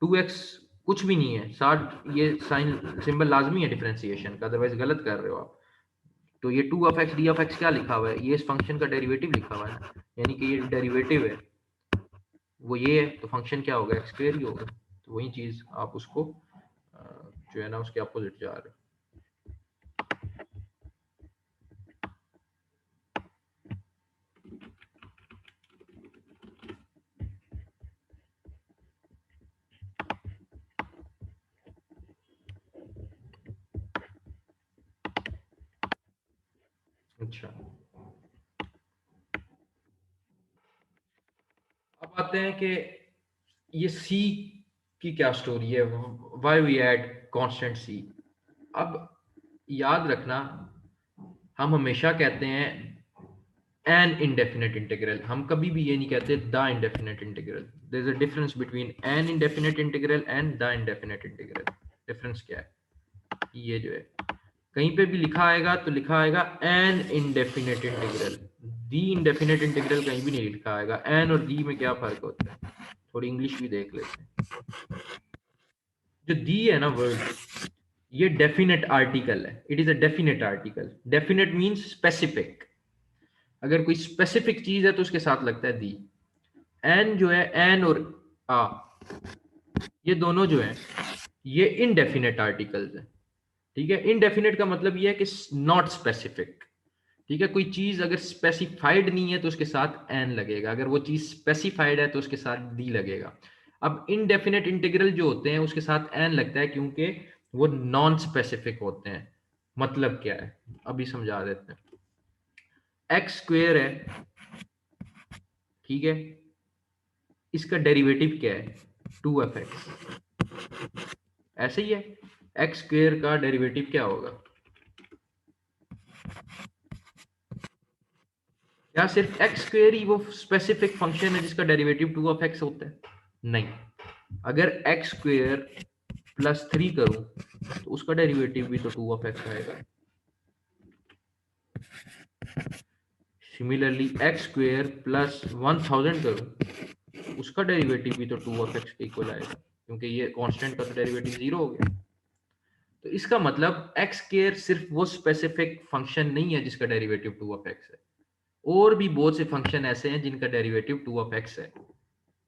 2x कुछ भी नहीं है, साथ ये साइन सिंबल लाजमी है डिफरेंशिएशन का, अदरवाइज गलत कर रहे हो आप। तो ये 2 of x D of x क्या लिखा हुआ है? ये इस फंक्शन का डेरिवेटिव लिखा हुआ है, यानी कि ये डेरिवेटिव है वो ये है, तो फंक्शन क्या होगा? एक्स स्क्वायर ही होगा। तो वही चीज़ आप उसको जो है ना उसके अपोजिट जा रहे हो। अच्छा, अब आते हैं कि ये सी की क्या स्टोरी है, व्हाई वी ऐड कांस्टेंट सी। अब याद रखना, हम हमेशा कहते हैं एन इंडेफिनेट इंटीग्रल, हम कभी भी ये नहीं कहते the indefinite integral. There is a difference between an indefinite integral and the indefinite integral. Difference क्या है? ये जो है कहीं पे भी लिखा आएगा तो लिखा आएगा एन इंडेफिनेट इंटीग्रल, दी इंडेफिनेट इंटीग्रल कहीं भी नहीं लिखा आएगा। एन और दी में क्या फर्क होता है? थोड़ी इंग्लिश भी देख लेते हैं। जो दी है ना वर्ड, ये डेफिनेट आर्टिकल है, it is a definite article. Definite means specific, अगर कोई स्पेसिफिक चीज है तो उसके साथ लगता है दी। एन जो है, एन और आ, ये दोनों जो है ये इनडेफिनेट आर्टिकल्स है। ठीक है, इनडेफिनेट का मतलब ये है कि नॉट स्पेसिफिक। ठीक है, कोई चीज अगर स्पेसिफाइड नहीं है तो उसके साथ एन लगेगा, अगर वो चीज स्पेसिफाइड है तो उसके साथ डी लगेगा। अब इनडेफिनेट इंटीग्रल जो होते हैं उसके साथ एन लगता है क्योंकि वो नॉन स्पेसिफिक होते हैं। मतलब क्या है अभी समझा देते हैं। एक्स स्क्वेयर है, ठीक है, इसका डेरिवेटिव क्या है? 2f(x), ऐसे ही है। एक्स स्क्वेयर का डेरिवेटिव क्या होगा? क्या सिर्फ एक्स स्क्वेयर ही वो स्पेसिफिक फंक्शन है जिसका डेरिवेटिव 2f(x) होता है? नहीं, अगर एक्स स्क्वेयर प्लस 3 करूं तो उसका डेरिवेटिव भी तो 2f(x) आएगा। सिमिलरली एक्स स्क्वेयर प्लस 1000 करूं उसका डेरिवेटिव भी तो 2f(x) के इक्वल आएगा, क्योंकि ये कांस्टेंट का तो डेरिवेटिव 0 हो गया। तो इसका मतलब एक्स स्क्वायर सिर्फ वो स्पेसिफिक फंक्शन नहीं है जिसका डेरिवेटिव 2f(x) है, और भी बहुत से फंक्शन ऐसे हैं जिनका डेरिवेटिव 2f(x) है।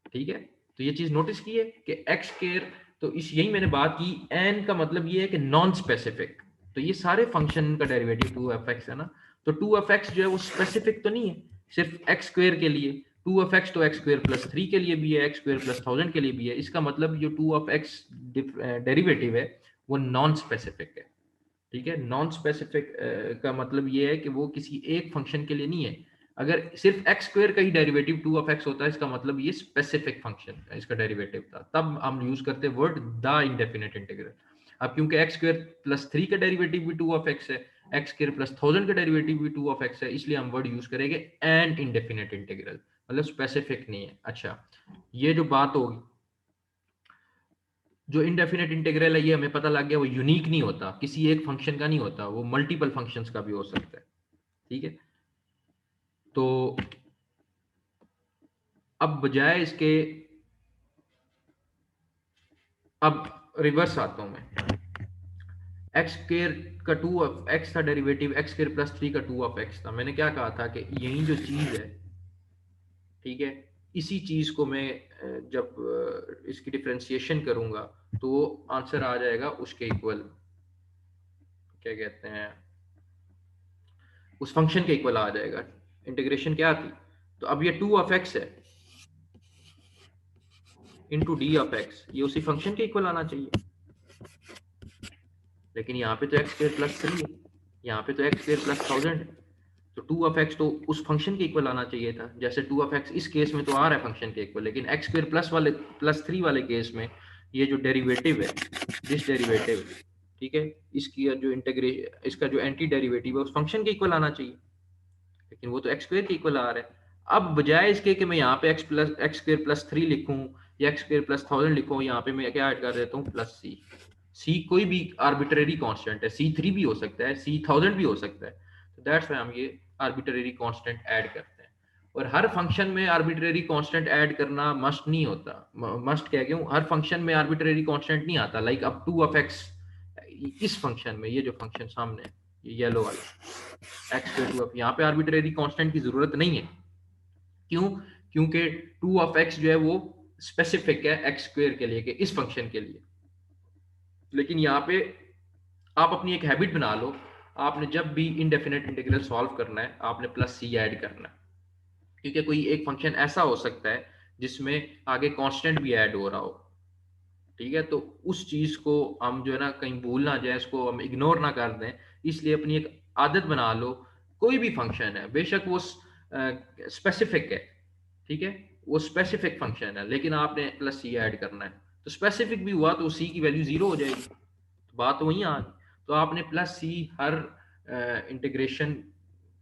ठीक है, तो ये चीज नोटिस की है कि एक्स स्क्वायर, तो इस यही मैंने बात की, एन का मतलब ये है कि नॉन स्पेसिफिक। तो ये सारे फंक्शन का डेरिवेटिव 2f(x) है ना, तो 2f(x) जो है वो स्पेसिफिक तो नहीं है सिर्फ एक्स स्क्वायर के लिए। 2f(x) तो एक्स स्क्वायर प्लस 3 के लिए भी है, एक्स स्क्वायर प्लस 1000 के लिए भी है। इसका मतलब जो 2f(x) डेरिवेटिव है वो नॉन स्पेसिफिक है। ठीक है, नॉन स्पेसिफिक का मतलब ये है कि वो किसी एक फंक्शन के लिए नहीं है। अगर सिर्फ एक्स स्क्वायर का ही डेरिवेटिव टू ऑफ एक्स होता है, इसका मतलब ये स्पेसिफिक फंक्शन का इसका डेरिवेटिव था, तब हम यूज करते वर्ड द इंडेफिनेट इंटीग्रल। अब क्योंकि एक्स स्क्वायर प्लस 3 का डेरिवेटिव भी टू ऑफ एक्स है, एक्स स्क्वायर प्लस 1000 का डेरिवेटिव भी टू ऑफ एक्स है, इसलिए हम वर्ड यूज करेंगे एन इंडेफिनेट इंटीग्रल, मतलब स्पेसिफिक नहीं है। अच्छा, ये जो बात होगी, जो इनडेफिनेट इंटीग्रल है ये हमें पता लग गया, वो यूनिक नहीं होता, किसी एक फंक्शन का नहीं होता, वो मल्टीपल फंक्शंस का भी हो सकता है। ठीक है, तो अब बजाय इसके, अब रिवर्स आता हूं मैं। एक्स स्क्र का टू ऑफ एक्स था डेरिवेटिव, एक्स स्क्र प्लस 3 का टू ऑफ एक्स था। मैंने क्या कहा था कि यही जो चीज है, ठीक है, इसी चीज को मैं जब इसकी डिफ्रेंसिएशन करूंगा तो वो आंसर आ जाएगा उसके इक्वल, क्या कहते हैं, उस फंक्शन के इक्वल आ जाएगा। इंटीग्रेशन क्या थी, तो अब ये टू ऑफ एक्स है इंटू डी ऑफ एक्स, ये उसी फंक्शन के इक्वल आना चाहिए। लेकिन यहाँ पे तो एक्स स्क्र प्लस 3 है, यहाँ पे तो एक्स स्क्र प्लस 1000 है, तो टू ऑफ एक्स तो उस फंक्शन के इक्वल आना चाहिए था। जैसे टू ऑफ एक्स इस केस में तो आ रहा है फंक्शन के इक्वल, लेकिन एक्स स्क्र प्लस वाले प्लस 3 वाले केस में ये जो डेरिवेटिव है, दिस डेरिवेटिव, ठीक है, इसकी जो इंटीग्रेशन, इसका जो एंटी डेरिवेटिव है उस फंक्शन के इक्वल आना चाहिए, लेकिन वो तो एक्स स्क्वायर के इक्वल आ रहा है। अब बजाय इसके कि मैं यहाँ पे एक्स स्क्वायर प्लस 3 लिखूं या एक्स स्क्वायर प्लस 1000 लिखूं, यहाँ पे मैं क्या ऐड कर देता हूँ, प्लस सी। सी कोई भी आर्बिट्रेरी कांस्टेंट है, सी 3 भी हो सकता है, सी 1000 भी हो सकता है, तो दैट्स व्हाई हम ये आर्बिट्रेरी कांस्टेंट ऐड करते हैं। और हर फंक्शन में आर्बिट्रेरी कांस्टेंट ऐड करना मस्ट नहीं होता, मस्ट क्या क्यों, हर फंक्शन में आर्बिट्रेरी कांस्टेंट नहीं आता। लाइक अब टू ऑफ एक्स, इस फंक्शन में ये जो फंक्शन सामने है, ये येलो वाला एक्स स्क्वायर टू ऑफ, यहाँ पे आर्बिट्रेरी कांस्टेंट की जरूरत नहीं है। क्यों, क्योंकि टू ऑफ एक्स जो है वो स्पेसिफिक है एक्स स्क्वायर के लिए, कि इस फंक्शन के लिए। लेकिन यहाँ पे आप अपनी एक हैबिट बना लो, आपने जब भी इनडेफिनेट इंटीग्रल सॉल्व करना है आपने प्लस सी ऐड करना है, क्योंकि कोई एक फंक्शन ऐसा हो सकता है जिसमें आगे कांस्टेंट भी ऐड हो रहा हो। ठीक है, तो उस चीज को हम जो है ना कहीं भूल ना जाए, इसको हम इग्नोर ना कर दें, इसलिए अपनी एक आदत बना लो। कोई भी फंक्शन है, बेशक वो स्पेसिफिक है, ठीक है, वो स्पेसिफिक फंक्शन है, लेकिन आपने प्लस सी ऐड करना है, तो स्पेसिफिक भी हुआ तो सी की वैल्यू जीरो हो जाएगी, तो बात तो वहीं आ गई। तो आपने प्लस सी हर इंटीग्रेशन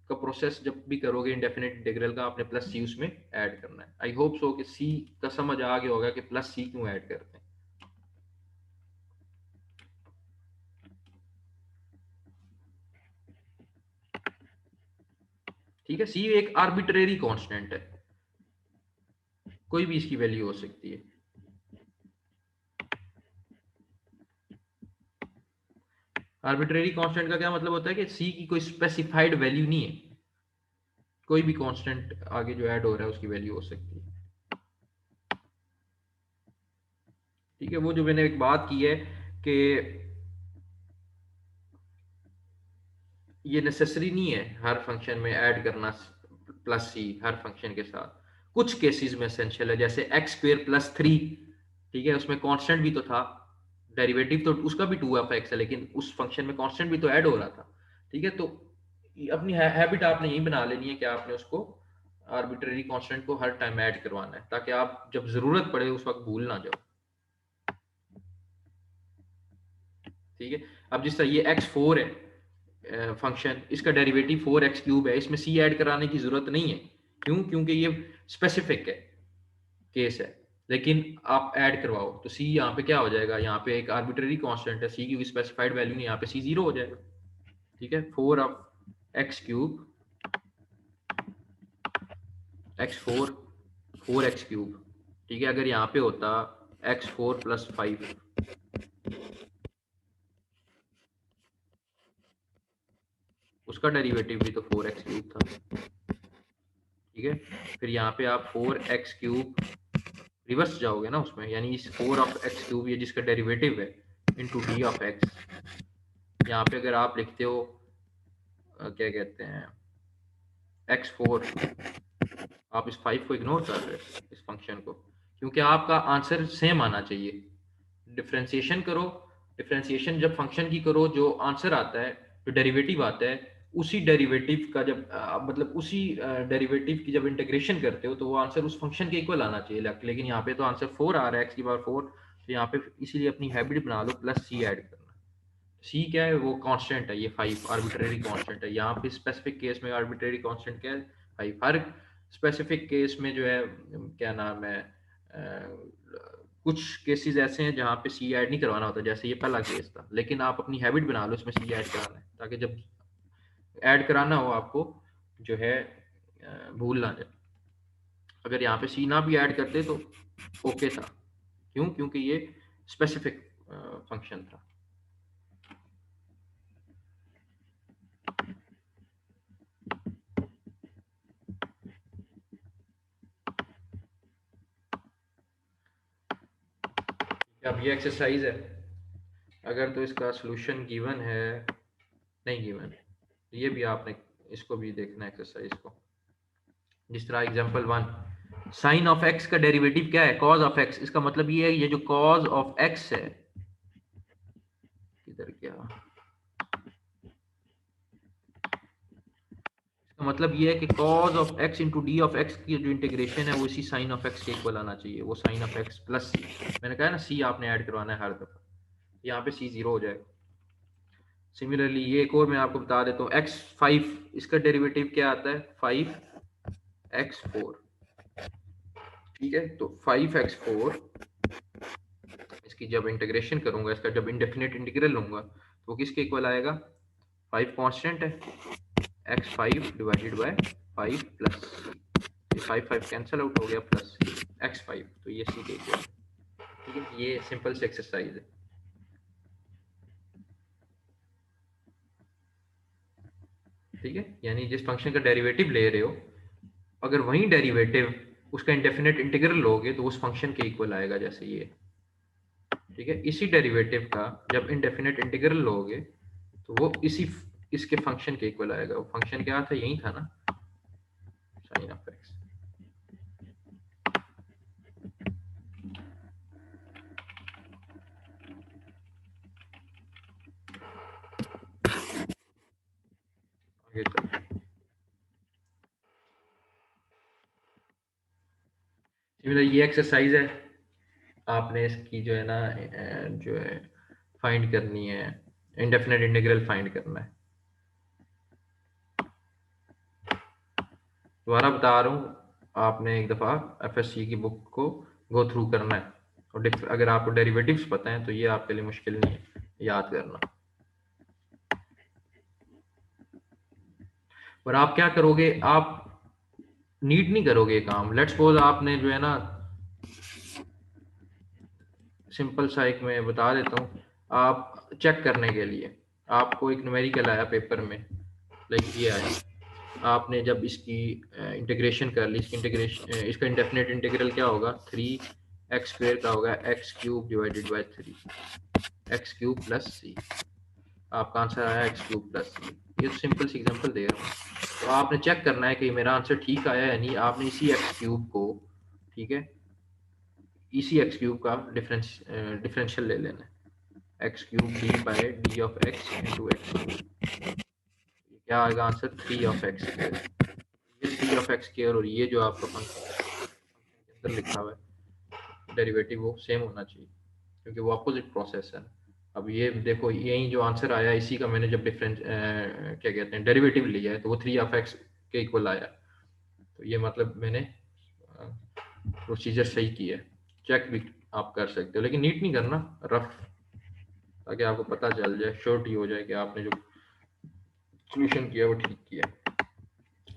का प्रोसेस जब भी करोगे इंडेफिनेट इंटीग्रल का, आपने प्लस सी उसमें ऐड करना है। आई होप सो कि सी का समझ आ गया होगा कि प्लस सी क्यों ऐड करते हैं। ठीक है, सी एक आर्बिट्रेरी कांस्टेंट है, कोई भी इसकी वैल्यू हो सकती है। आर्बिट्रेरी कांस्टेंट का क्या मतलब होता है कि सी की कोई स्पेसिफाइड वैल्यू नहीं है, कोई भी कांस्टेंट आगे जो ऐड हो रहा है उसकी वैल्यू हो सकती है। ठीक है, वो जो मैंने एक बात की है कि ये नेसेसरी नहीं है हर फंक्शन में ऐड करना प्लस सी हर फंक्शन के साथ, कुछ केसेस में एसेंशियल है, जैसे एक्स स्क्वायर प्लस 3, ठीक है, उसमें कांस्टेंट भी तो था, डेरिवेटिव तो उसका भी टू ऑफ एक्स है, लेकिन उस फंक्शन में कांस्टेंट भी तो ऐड हो रहा था। ठीक है, तो अपनी हैबिट आपने यही बना लेनी है कि आपने उसको आर्बिट्रेरी कांस्टेंट को हर टाइम ऐड करवाना है, ताकि आप जब जरूरत पड़े उस वक्त भूल ना जाओ। ठीक है, अब जिस तरह ये x4 है फंक्शन, इसका डेरिवेटिव 4x³ है, इसमें c ऐड कराने की जरूरत नहीं है। क्यों, क्योंकि ये स्पेसिफिक है, केस है, लेकिन आप ऐड करवाओ तो c यहाँ पे क्या हो जाएगा, यहाँ पे एक आर्बिट्रेरी कांस्टेंट है, c की स्पेसिफाइड वैल्यू नहीं, यहाँ पे c जीरो हो जाएगा। ठीक है, 4x³ x4 4x³, ठीक है, अगर यहाँ पे होता x4 + 5, उसका डेरिवेटिव भी तो 4x³ था। ठीक है, फिर यहाँ पे आप 4x³ रिवर्स जाओगे ना उसमें, यानी इस 4 of x³ ये जिसका डेरिवेटिव है इंटू डी ऑफ एक्स, यहाँ पे अगर आप लिखते हो क्या कहते हैं x4, आप इस 5 को इग्नोर कर रहे हो, इस फंक्शन को, क्योंकि आपका आंसर सेम आना चाहिए। डिफ्रेंसिएशन करो डिफरेंशिएशन जब फंक्शन की करो, जो आंसर आता है, जो डेरिवेटिव आता है, उसी डेरिवेटिव का जब मतलब उसी डेरिवेटिव की जब इंटीग्रेशन करते हो तो वो आंसर उस फंक्शन के इक्वल आना चाहिए। लेकिन यहाँ पे तो आंसर 4 आ रहा है, x⁴, तो यहाँ पे इसीलिए अपनी हैबिट बना लो प्लस सी ऐड करना। सी क्या है, वो कांस्टेंट है, ये 5 आर्बिट्रेरी कांस्टेंट है। यहाँ पे स्पेसिफिक केस में आर्बिट्रेरी कांस्टेंट क्या है, 5। हर स्पेसिफिक केस में जो है क्या नाम है, कुछ केसेस ऐसे हैं जहाँ पे सी ऐड नहीं करवाना होता, जैसे ये पहला केस था। लेकिन आप अपनी हैबिट बना लो इसमें सी ऐड कराना है, ताकि जब ऐड कराना हो आपको जो है भूल ना जाए। अगर यहाँ पे सी ना भी ऐड करते तो ओके था। क्यों? क्योंकि ये स्पेसिफिक फंक्शन था। अब ये एक्सरसाइज है, अगर तो इसका सॉल्यूशन गिवन है, नहीं गिवन, ये भी आपने इसको भी देखना है एक्सरसाइज को। जिस तरह एग्जांपल 1, साइन ऑफ एक्स का डेरिवेटिव क्या है, कॉज ऑफ एक्स। इसका मतलब ये है, ये जो कॉज ऑफ एक्स है, किधर क्या, इसका मतलब ये है कि cause of x into D of X की जो इंटीग्रेशन है वो इसी साइन ऑफ एक्स के इक्वल आना चाहिए। वो साइन ऑफ एक्स प्लस सी, मैंने कहा ना सी आपने ऐड करवाना है हर दफा, यहाँ पे सी 0 हो जाएगा। सिमिलरली ये एक और मैं आपको बता देता हूँ, x5, इसका डेरिवेटिव क्या आता है, 5x4। ठीक है, तो 5x4 इसकी जब इंटीग्रेशन करूंगा, इसका जब इंडेफिनिट इंटीग्रल लूंगा तो वो किसके इक्वल आएगा, 5 कांस्टेंट है, x5 divided by 5 plus c, 5 cancel out हो गया, प्लस x5, तो ये सी के इक्वल। ठीक है, ये सिंपल सी एक्सरसाइज है। ठीक है, यानी जिस फंक्शन का डेरिवेटिव ले रहे हो, अगर वही डेरिवेटिव उसका इंडेफिनिट इंटीग्रल लोगे तो उस फंक्शन के इक्वल आएगा, जैसे ये। ठीक है, इसी डेरिवेटिव का जब इंडेफिनिट इंटीग्रल लोगे तो वो इसके फंक्शन के इक्वल आएगा। वो फंक्शन क्या था, यही था ना, साइन ऑफ एक्स। आगे चलते, ये एक्सरसाइज है, आपने इसकी जो है ना जो है फाइंड करनी है, इंडेफिनिट इंटीग्रल फाइंड करना है। दोबारा बता रहा हूँ, आपने एक दफ़ा एफएससी की बुक को गो थ्रू करना है, और अगर आपको डेरिवेटिव्स पता है तो ये आपके लिए मुश्किल नहीं है याद करना। और आप क्या करोगे, आप नीट नहीं करोगे काम। लेट्स सपोज आपने जो है ना, सिंपल सा एक मैं बता देता हूँ, आप चेक करने के लिए आपको एक न्यूमेरिकल आया पेपर में, लाइक ये आया, आपने जब इसकी इंटीग्रेशन कर ली, इसकी इंटीग्रेशन, इसका इंडेफिनिट इंटीग्रल क्या होगा, 3x² का होगा x³ divided by 3, x³ plus सी। आपका आंसर आया x³ प्लस सी। ये तो सिंपल सी एग्जांपल दे रहा हूँ, तो आपने चेक करना है कि मेरा आंसर ठीक आया या नहीं। आपने इसी x³ को, ठीक है, इसी x³ का डिफरेंशियल ले लेना है, x³ d by d of x into x³। क्या आएगा आंसर, 3 ऑफ x²। ये 3 ऑफ x² और ये जो आपका फंक्शन के अंदर लिखा हुआ है डेरिवेटिव, वो सेम होना चाहिए, क्योंकि वो अपोजिट प्रोसेस है। अब ये देखो, यही जो आंसर आया, इसी का मैंने जब डिफरेंस क्या कहते हैं डेरिवेटिव लिया है, तो वो 3 ऑफ x के इक्वल आया। तो ये मतलब मैंने प्रोसीजर सही किया है। चेक भी आप कर सकते हो, लेकिन नीट नहीं करना, रफ, ताकि आपको पता चल जाए, श्योरिटी हो जाए कि आपने जो सोल्यूशन किया वो ठीक किया।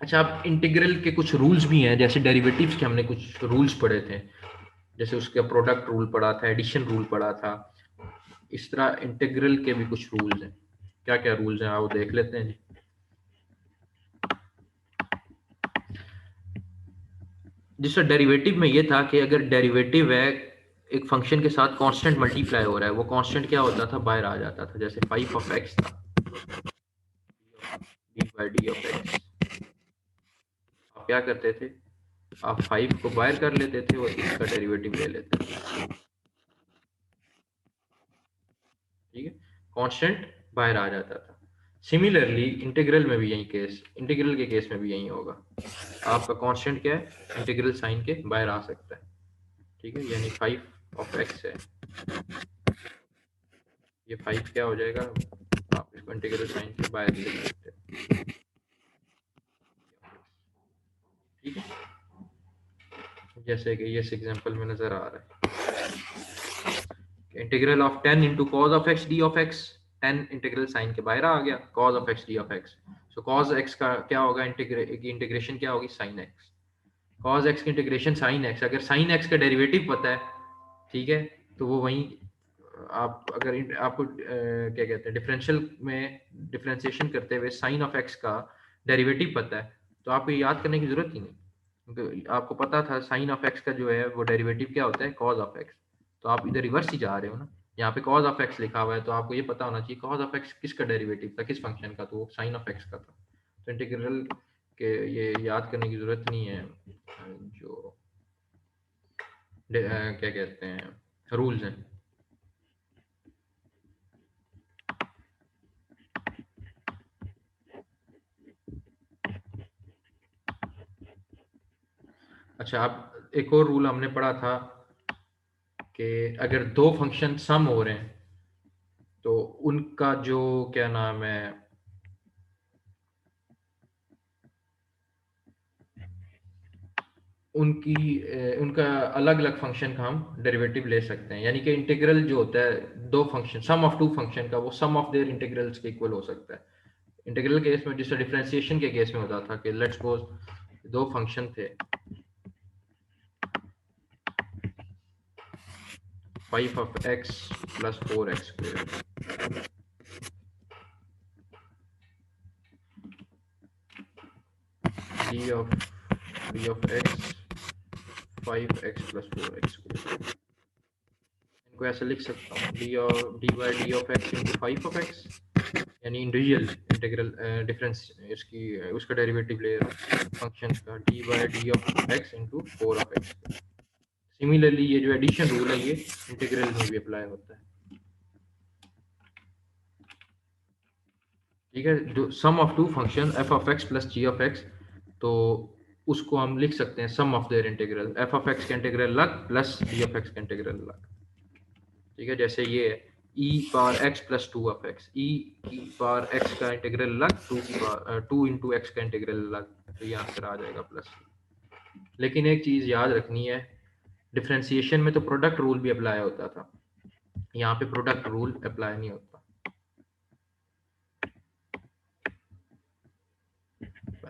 अच्छा, अब इंटीग्रल के कुछ रूल्स भी हैं, जैसे डेरिवेटिव्स के हमने कुछ रूल्स पढ़े थे, जैसे उसका प्रोडक्ट रूल पढ़ा था, एडिशन रूल पढ़ा था। इस तरह इंटीग्रल के भी कुछ रूल्स हैं। क्या क्या रूल्स हैं, आओ देख लेते हैं जी। जिसका डेरिवेटिव में ये था कि अगर डेरिवेटिव है एक फंक्शन के साथ कांस्टेंट मल्टीप्लाई हो रहा है, वो कांस्टेंट क्या होता था, बाहर आ जाता था। जैसे 5 ऑफ x था, D by D of x. आप क्या करते थे, आप 5 को बाहर कर लेते थे और इसका डेरिवेटिव ले लेते थे। ठीक है, कांस्टेंट बाहर आ जाता था। सिमिलरली इंटीग्रल में भी यही केस, इंटीग्रल के केस में भी यही होगा। आपका कांस्टेंट क्या है, इंटीग्रल साइन के बाहर आ सकता है। ठीक है, यानी 5 है, ये 5 क्या हो जाएगा, आप इसको इंटीग्रल साइन के बाहर लिख सकते हैं। ठीक है, जैसे कि ये इस एग्जांपल में नजर आ रहा है, integral of 10 into cos of x D of x. 10 integral sine के बाहर आ गया, cos of x D of x. So cos x का क्या होगा, इंटीग्रेशन क्या होगी, साइन एक्स। कॉज एक्स की इंटीग्रेशन साइन एक्स, अगर साइन एक्स का डेरिवेटिव पता है, ठीक है, तो वो वहीं आप अगर आपको क्या कहते हैं डिफरेंशियल में डिफरेंशिएशन करते हुए साइन ऑफ एक्स का डेरिवेटिव पता है, तो आपको याद करने की जरूरत ही नहीं, क्योंकि आपको पता था साइन ऑफ एक्स का जो है वो डेरिवेटिव क्या होता है, कॉज ऑफ एक्स। तो आप इधर रिवर्स ही जा रहे हो ना, यहाँ पे कॉज ऑफ एक्स लिखा हुआ है, तो आपको ये पता होना चाहिए कॉज ऑफ एक्स किसका डेरिवेटिव था, किस फंक्शन का, तो वो साइन ऑफ एक्स का था। तो इंटीग्रल के ये याद करने की जरूरत नहीं है, जो क्या कहते हैं रूल्स हैं। अच्छा, अब एक और रूल हमने पढ़ा था कि अगर दो फंक्शन सम हो रहे हैं तो उनका जो क्या नाम है, उनका अलग अलग फंक्शन का हम डेरिवेटिव ले सकते हैं। यानी कि इंटीग्रल जो होता है दो function, sum of two function का, वो सम ऑफ देयर इंटीग्रल्स के इक्वल हो सकता है। इंटीग्रल केस में, जिससे डिफरेंशिएशन के केस में होता था कि लेट्स सपोज दो फंक्शन थे, 5 of x plus 4x square, D of x 5x plus 4x square. इनको ऐसे लिख सकता हूँ, D by D of x into 5 of x, यानी इंडिविजुअल इंटीग्रल डिफरेंस इसकी उसका डेरिवेटिव ले रहा हूँ फंक्शन का, D by D of x into 4 of x. Similarly ये जो एडिशन रूल है ये इंटीग्रल में भी अप्लाई होता है। ठीक है, जो sum of two function f of x plus ji of x, तो उसको हम लिख सकते हैं sum of their integral, f of x का इंटीग्रल अलग प्लस जी ऑफ एक्स का इंटीग्रल अलग। ठीक है, जैसे ये है e power x plus 2 of x, e की पावर एक्स का इंटीग्रल अलग, 2 इंटू एक्स का इंटीग्रल अलग, तो ये आंसर आ जाएगा प्लस। लेकिन एक चीज याद रखनी है, डिफरेंशिएशन में तो प्रोडक्ट रूल भी अप्लाई होता था, यहाँ पे प्रोडक्ट रूल अप्लाई नहीं होता।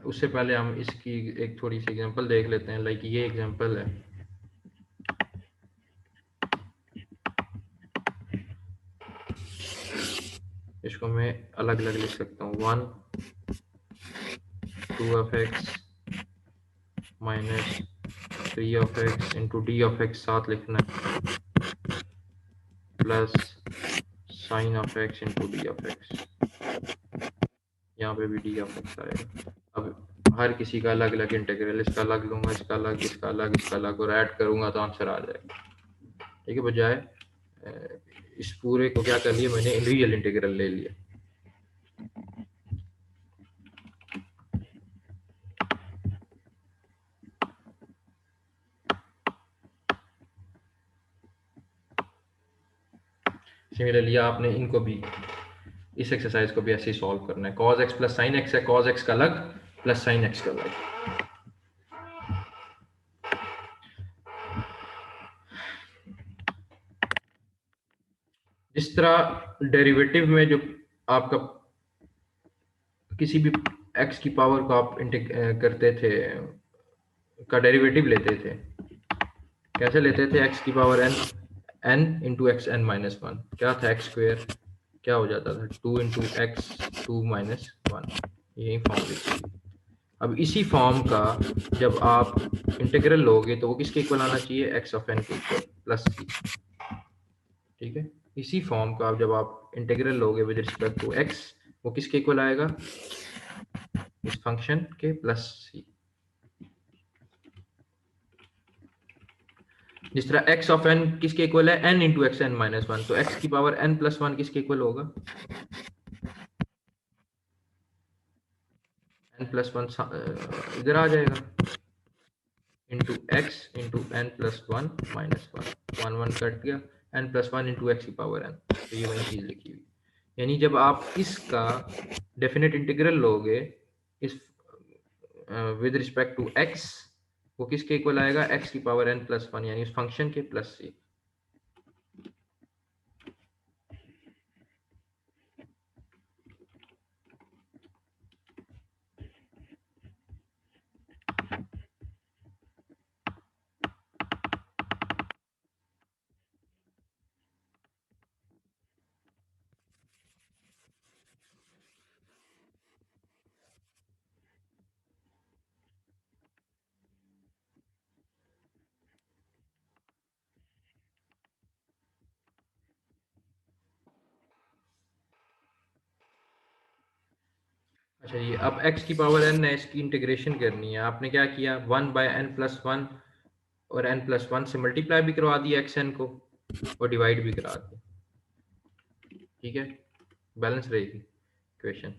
उससे पहले हम इसकी एक थोड़ी सी एग्जांपल देख लेते हैं, लाइक ये एग्जांपल है, इसको मैं अलग अलग लिख सकता हूँ, 1 2 of x minus 3 of x into D of x साथ लिखना है, plus sign of x into D of x, यहाँ पे भी डी ऑफ एक्स आएगा। अब हर किसी का अलग अलग इंटीग्रल, इसका अलग लूंगा, इसका अलग, इसका अलग, इसका अलग, और ऐड करूंगा तो आंसर आ जाएगा। ठीक है, बजाय इस पूरे को क्या कर लिया मैंने, इंडिविजुअल इंटीग्रल ले लिया। सिमिलरली आपने इनको भी, इस एक्सरसाइज को भी ऐसे ही सॉल्व करना है। cos x plus sine x है, cos x का अलग प्लस साइन x का अलग। जिस तरह डेरिवेटिव में जो आपका किसी भी x की पावर को आप करते थे, का डेरिवेटिव लेते थे, कैसे लेते थे, x की power n into x n minus one, क्या था एक्स स्क्वेयर, क्या हो जाता था 2 इंटू एक्स 2 माइनस 1, यही फॉर्म लिखी। अब इसी फॉर्म का जब आप इंटीग्रल लोगे तो वो किसके इक्वल आना चाहिए, एक्स ऑफ एन के इक्वल प्लस सी। ठीक है, इसी फॉर्म का जब आप इंटीग्रल लोगे विद रिस्पेक्ट टू एक्स, वो किसके इक्वल आएगा, इस फंक्शन के प्लस सी। जिस तरह x ऑफ n किसके इक्वल है n into x n minus one, तो x की पावर n प्लस वन किसके इक्वल होगा, n प्लस वन इधर आ जाएगा into x into n plus one minus one, one one cut गया, n plus one into x की power n, तो ये वही चीज लिखी हुई। यानी जब आप इसका डेफिनेट इंटीग्रल लोगे इस विद रिस्पेक्ट टू x, वो किसके इक्वल आएगा, x की पावर n प्लस वन, यानी उस फंक्शन के प्लस c। अच्छा, ये अब x की पावर n है, इसकी इंटीग्रेशन करनी है। आपने क्या किया, one by n plus one और n प्लस वन से मल्टीप्लाई भी करवा दिया एक्स एन को और डिवाइड भी करा दिया, ठीक है, बैलेंस रहेगी इक्वेशन।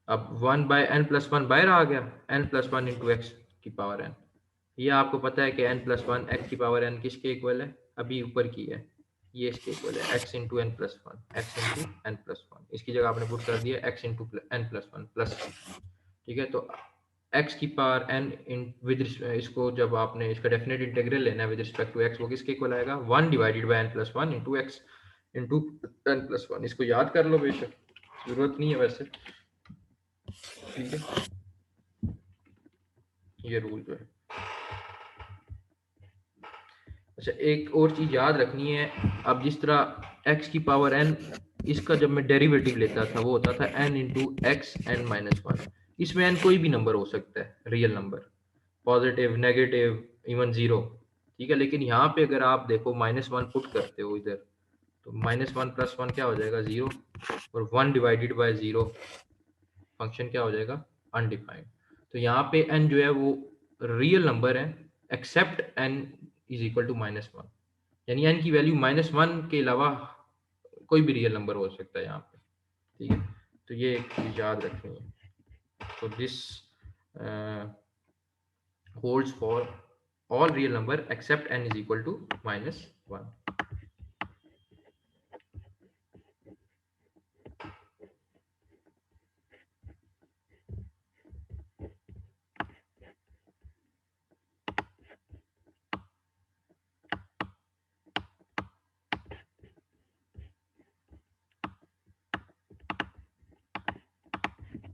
अब one by n plus one बाहर आ गया, n plus one into x की पावर n। ये आपको पता है कि n प्लस वन एक्स की पावर n किसके इक्वल है, अभी ऊपर की है, ये इसके इक्वल है x into n plus one, x into n plus one, इसकी जगह आपने पुट कर दिया x into n plus one plus, ठीक है। तो x की पावर n इन विद इसको जब आपने इसका डेफिनेट इंटीग्रल लेना है विद रिस्पेक्ट टू x, वो किसके इक्वल आएगा, one divided by n plus one into x into n plus one. इसको याद कर लो, बेशक जरूरत नहीं है वैसे, ठीक है, ये रूल जो है। अच्छा, एक और चीज याद रखनी है, अब जिस तरह x की पावर n, इसका जब मैं डेरिवेटिव लेता था वो होता था n into x n minus one. इसमें n कोई भी नंबर हो सकता है, real number, positive, negative, even zero, ठीक है। लेकिन यहाँ पे अगर आप देखो माइनस वन पुट करते हो इधर, तो माइनस वन प्लस वन क्या हो जाएगा, जीरो, और one divided by zero function क्या हो जाएगा, अनडिफाइंड। तो यहाँ पे n जो है वो रियल नंबर है except n is equal to minus one, यानी n की वैल्यू माइनस वन के अलावा कोई भी रियल नंबर हो सकता है यहाँ पे, ठीक है। तो ये एक चीज याद रखनी है। तो this holds for all real number except n is equal to minus one.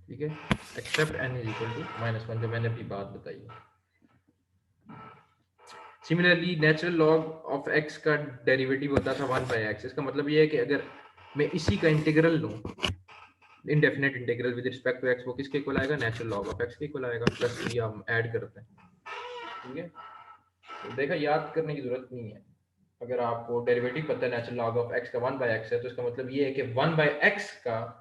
ठीक है, except n is equal to minus one, जो मैंने अभी बात बताई है। Similarly natural log of x का डेरिवेटिव होता था वन बाई एक्स। इसका मतलब ये है कि अगर मैं इसी का इंटीग्रल लूँ, indefinite integral with respect to x, वो किसके इक्वल आएगा, नेचुरल लॉग ऑफ x के इक्वल आएगा, प्लस ये हम ऐड करते हैं, ठीक है। तो देखा, याद करने की जरूरत नहीं है। अगर आपको डेरिवेटिव पता है नेचुरल लॉग ऑफ x का वन बाई एक्स है, तो इसका मतलब ये है कि वन बाई एक्स का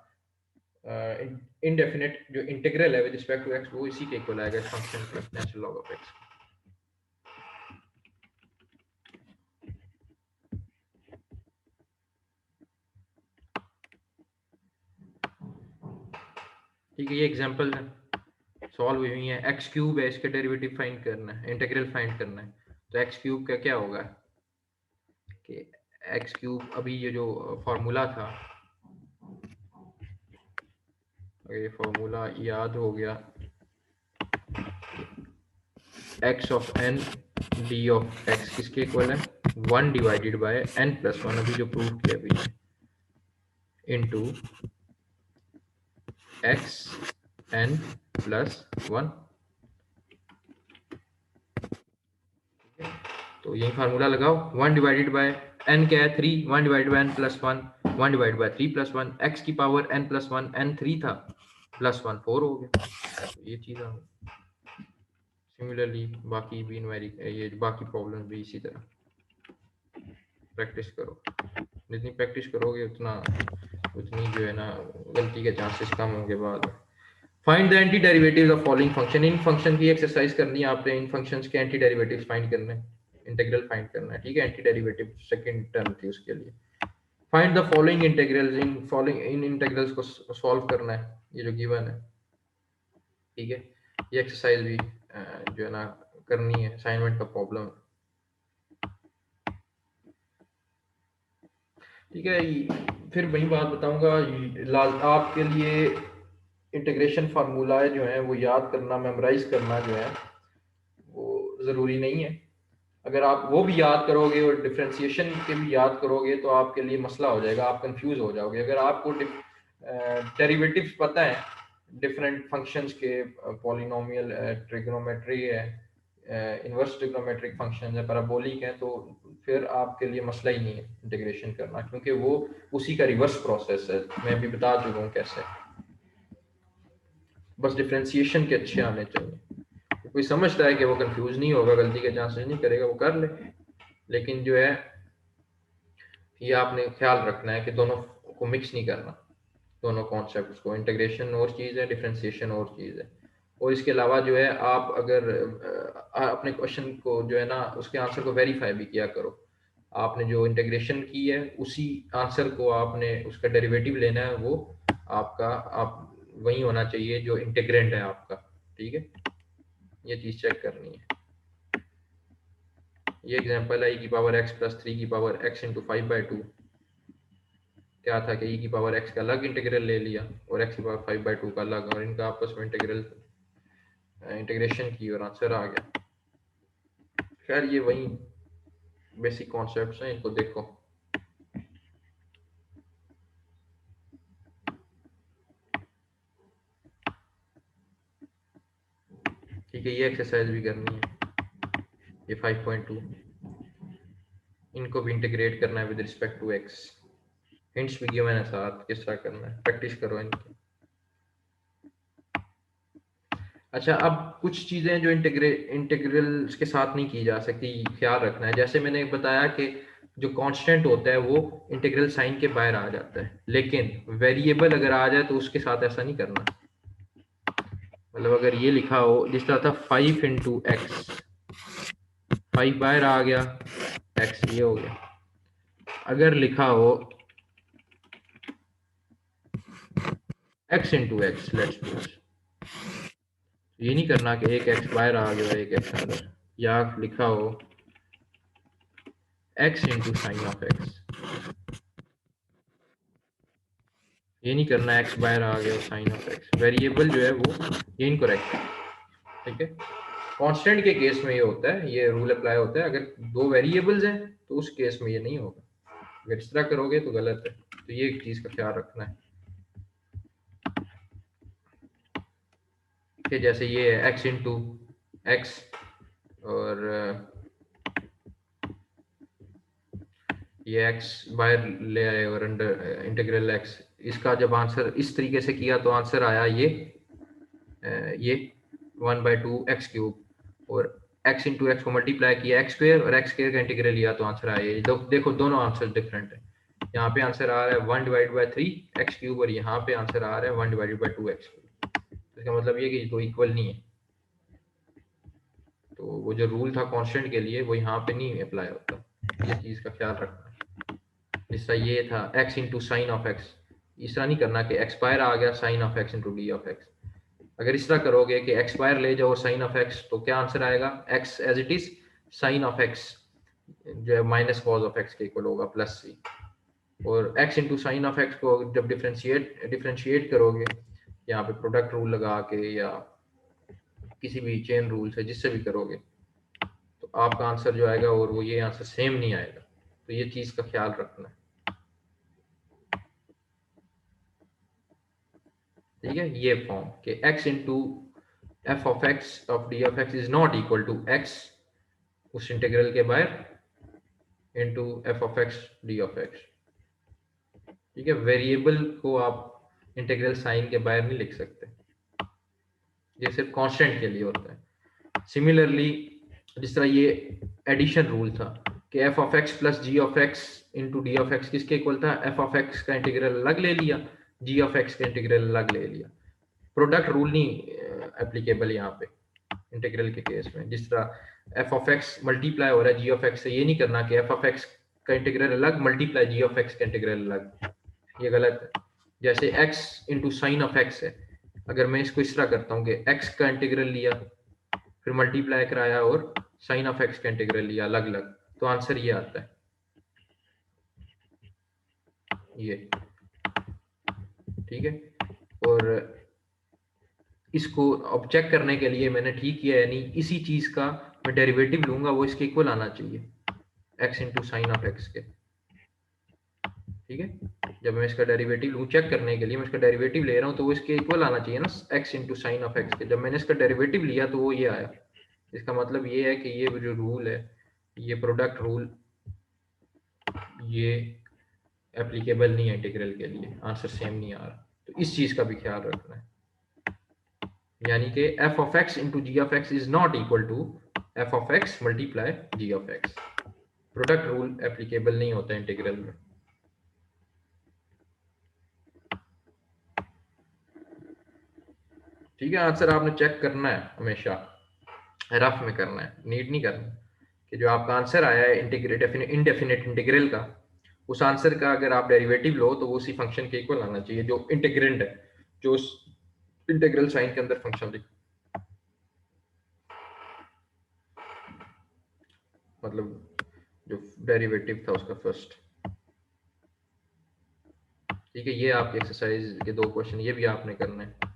इनडेफिनेट जो इंटीग्रल है विद रिस्पेक्ट टू x, वो इसी के इक्वल आएगा, इस फंक्शन का नेचुरल लॉग ऑफ x। ठीक है, ये एग्जांपल है, सॉल्व हुई हुई है। एक्स क्यूब है, इसका डेरिवेटिव फाइंड करना है, इंटीग्रल फाइंड करना है। तो एक्स क्यूब का क्या होगा कि एक्स क्यूब, अभी ये जो फॉर्मूला था, ये फॉर्मूला याद हो गया, x of n d of x किसके इक्वल है, one divided by n plus one, अभी जो प्रूव किया अभी, into x n plus one. तो यही फार्मूला लगाओ, वन डिवाइडेड बाय एन क्या है, three, one divided by n plus one, one divided by three plus one, x की power n plus one, n three था, plus one four हो गया। तो ये चीज़ है। सिमिलरली बाकी भी ये बाकी प्रॉब्लम भी इसी तरह प्रैक्टिस करो, जितनी प्रैक्टिस करोगे उतनी जो है ना गलती के चांसेस कम होंगे बाद में। Find the anti derivatives of following function. In function की एक्सरसाइज करनी है आपने, इन फंक्शंस के एंटी डेरिवेटिव्स फाइंड करने हैं इंटीग्रल फाइंड करना है, ठीक है, एंटी डेरिवेटिव सेकंड टर्म थी उसके लिए। Find the following integrals, in integrals को सॉल्व करना है, ये जो गिवन है, ठीक है। ये एक्सरसाइज भी जो है ना करनी है, असाइनमेंट का प्रॉब्लम, ठीक है। फिर वही बात बताऊंगा, आपके लिए इंटीग्रेशन फार्मूला जो है वो याद करना, मेमोराइज करना जो है वो ज़रूरी नहीं है। अगर आप वो भी याद करोगे और डिफ्रेंशिएशन के भी याद करोगे तो आपके लिए मसला हो जाएगा, आप कंफ्यूज हो जाओगे। अगर आपको डेरिवेटिव्स पता है डिफरेंट फंक्शंस के, पॉलिनोमियल, ट्रिग्नोमेट्री है, इनवर्स ट्रिग्नोमेट्रिक फंक्शन है, पैराबोलिक है, तो फिर आपके लिए मसला ही नहीं है इंटीग्रेशन करना, क्योंकि वो उसी का रिवर्स प्रोसेस है। मैं भी बता चुका हूँ कैसे, बस डिफ्रेंशिएशन के अच्छे आने चाहिए। कोई समझता है कि वो कंफ्यूज नहीं होगा, गलती के चांसेस नहीं करेगा, वो कर ले। लेकिन जो है ये आपने ख्याल रखना है कि दोनों को मिक्स नहीं करना, दोनों कॉन्सेप्ट्स को। इंटीग्रेशन और चीज़ है, डिफ्रेंशिएशन और चीज़ है। और इसके अलावा जो है आप अगर अपने क्वेश्चन को जो है ना उसके आंसर को वेरीफाई भी किया करो। आपने जो इंटीग्रेशन की है उसी आंसर को आपने उसका डेरिवेटिव लेना है, वो आपका आप वही होना चाहिए जो इंटीग्रेंड है आपका, ठीक है। ये चीज़ चेक करनी है। ये एग्जांपल है e की पावर x प्लस 3 की पावर x इंटू 5/2। क्या था कि e की पावर x का अलग इंटीग्रल ले लिया और x की पावर 5/2 का अलग, और इनका आपस में इंटीग्रेशन की और आंसर आ गया। खैर ये वही बेसिक कॉन्सेप्ट्स हैं, इनको देखो। ठीक है, ये एक्सरसाइज भी करनी है, ये 5.2, इनको भी इंटीग्रेट करना है with respect to x। Hints भी दिए मैंने साथ किस तरह करना है, प्रैक्टिस करो इनकी। अच्छा, अब कुछ चीज़ें जो इंटीग्रल्स के साथ नहीं की जा सकती, ख्याल रखना है। जैसे मैंने बताया कि जो कांस्टेंट होता है वो इंटीग्रल साइन के बाहर आ जाता है, लेकिन वेरिएबल अगर आ जाए तो उसके साथ ऐसा नहीं करना। मतलब अगर ये लिखा हो जिस तरह था 5 इंटू एक्स, 5 बाहर आ गया, x ये हो गया। अगर लिखा हो x इंटू एक्स, लेट्स ये नहीं करना कि एक x बाहर आ गया एक x अंदर, या लिखा हो x into sine of x, ये नहीं करना x बाहर आ गया साइन ऑफ x। वेरिएबल जो है वो ये इनकरेक्ट है, ठीक है। कांस्टेंट के केस में ये होता है, ये रूल अप्लाई होता है। अगर दो वेरिएबल्स हैं तो उस केस में ये नहीं होगा, अगर इस तरह करोगे तो गलत है। तो ये एक चीज का ख्याल रखना है कि जैसे ये x इंटू एक्स और ये x बाहर ले आए और अंडर इंटीग्रल x, इसका जब आंसर इस तरीके से किया तो आंसर आया ये 1/2 x क्यूब, और x इंटू एक्स को मल्टीप्लाई किया x स्क्वेयर और x स्क्वेयर का इंटीग्रल लिया तो आंसर आया ये। देखो दोनों आंसर डिफरेंट है। यहाँ पे आंसर आ रहा है 1/3 x क्यूब और यहाँ पे आंसर आ रहा है 1/2 x क्यूब। इसका मतलब ये कि तो इक्वल नहीं है। तो वो जो रूल था कांस्टेंट के लिए वो यहाँ पे नहीं अप्लाई होता, ये चीज़ का ख्याल रखना है। जिस तरह ये था x into sine of x, इस तरह नहीं करना कि x बाहर आ गया sine of x into D of x. अगर इस तरह करोगे कि x बाहर ले जाओ साइन ऑफ x, तो क्या आंसर आएगा x as it is sine of x जो है माइनस कॉज ऑफ x के इक्वल होगा प्लस c। और x into sine of x को जब डिफ्रेंशिएट करोगे यहाँ पे प्रोडक्ट रूल लगा के या किसी भी चेन रूल से जिससे भी करोगे, तो आपका आंसर जो आएगा और वो ये आंसर सेम नहीं आएगा। तो ये चीज़ का ख्याल रखना है, ठीक है। ये फॉर्म कि x into F of X of D of X is not equal to x उस इंटीग्रल के बाहर into F of x D of X, ठीक है। वेरिएबल को आप इंटीग्रल साइन के बाहर नहीं लिख सकते, ये सिर्फ कांस्टेंट के लिए होता है। सिमिलरली जिस तरह ये एडिशन रूल था कि F of x plus ji of x into D of x किसके इक्वल था, एफ ऑफ एक्स का इंटीग्रल अलग ले लिया, जी ऑफ एक्स का इंटीग्रल अलग ले लिया। प्रोडक्ट रूल नहीं एप्लीकेबल यहाँ पे इंटीग्रल के केस में। जिस तरह एफ ऑफ एक्स मल्टीप्लाई हो रहा है जी ऑफ एक्स से, ये नहीं करना कि एफ ऑफ एक्स का इंटीग्रल अलग मल्टीप्लाई जी ऑफ एक्स का इंटीग्रल अलग, ये गलत है। जैसे x into sine of x है, अगर मैं इसको इस तरह करता हूँ कि x का इंटीग्रल लिया फिर मल्टीप्लाई कराया और साइन ऑफ एक्स का इंटीग्रल लिया अलग अलग, तो आंसर ये आता है ये, ठीक है। और इसको अब चेक करने के लिए मैंने ठीक किया, यानी इसी चीज का मैं डेरिवेटिव लूंगा, वो इसके इक्वल आना चाहिए x into sine of x के, ठीक है। जब मैं इसका डेरिवेटिव लूँ चेक करने के लिए, मैं इसका डेरिवेटिव ले रहा हूँ तो वो इसके इक्वल आना चाहिए ना x into sine of x के। जब मैंने इसका डेरिवेटिव लिया तो वो ये आया, इसका मतलब ये है कि ये जो रूल है, ये प्रोडक्ट रूल, ये एप्लीकेबल नहीं है इंटीग्रल के लिए, आंसर सेम नहीं आ रहा। तो इस चीज का भी ख्याल रखना है, यानी कि F of x into G of X is not equal to F of X multiply G of X. Product rule applicable नहीं होता इंटीग्रल में। ठीक है, आंसर आपने चेक करना है हमेशा, रफ में करना है, नीड नहीं करना कि जो आपका आंसर आया है इनडेफिनेट इंटीग्रल का, उस आंसर का अगर आप डेरिवेटिव लो तो वो उसी फंक्शन के इक्वल आना चाहिए जो इंटीग्रेंड है, जो उस इंटीग्रल साइन के अंदर फंक्शन लिख, मतलब जो डेरिवेटिव था उसका फर्स्ट। ठीक है, ये आपकी एक्सरसाइज के 2 क्वेश्चन ये भी आपने करना है।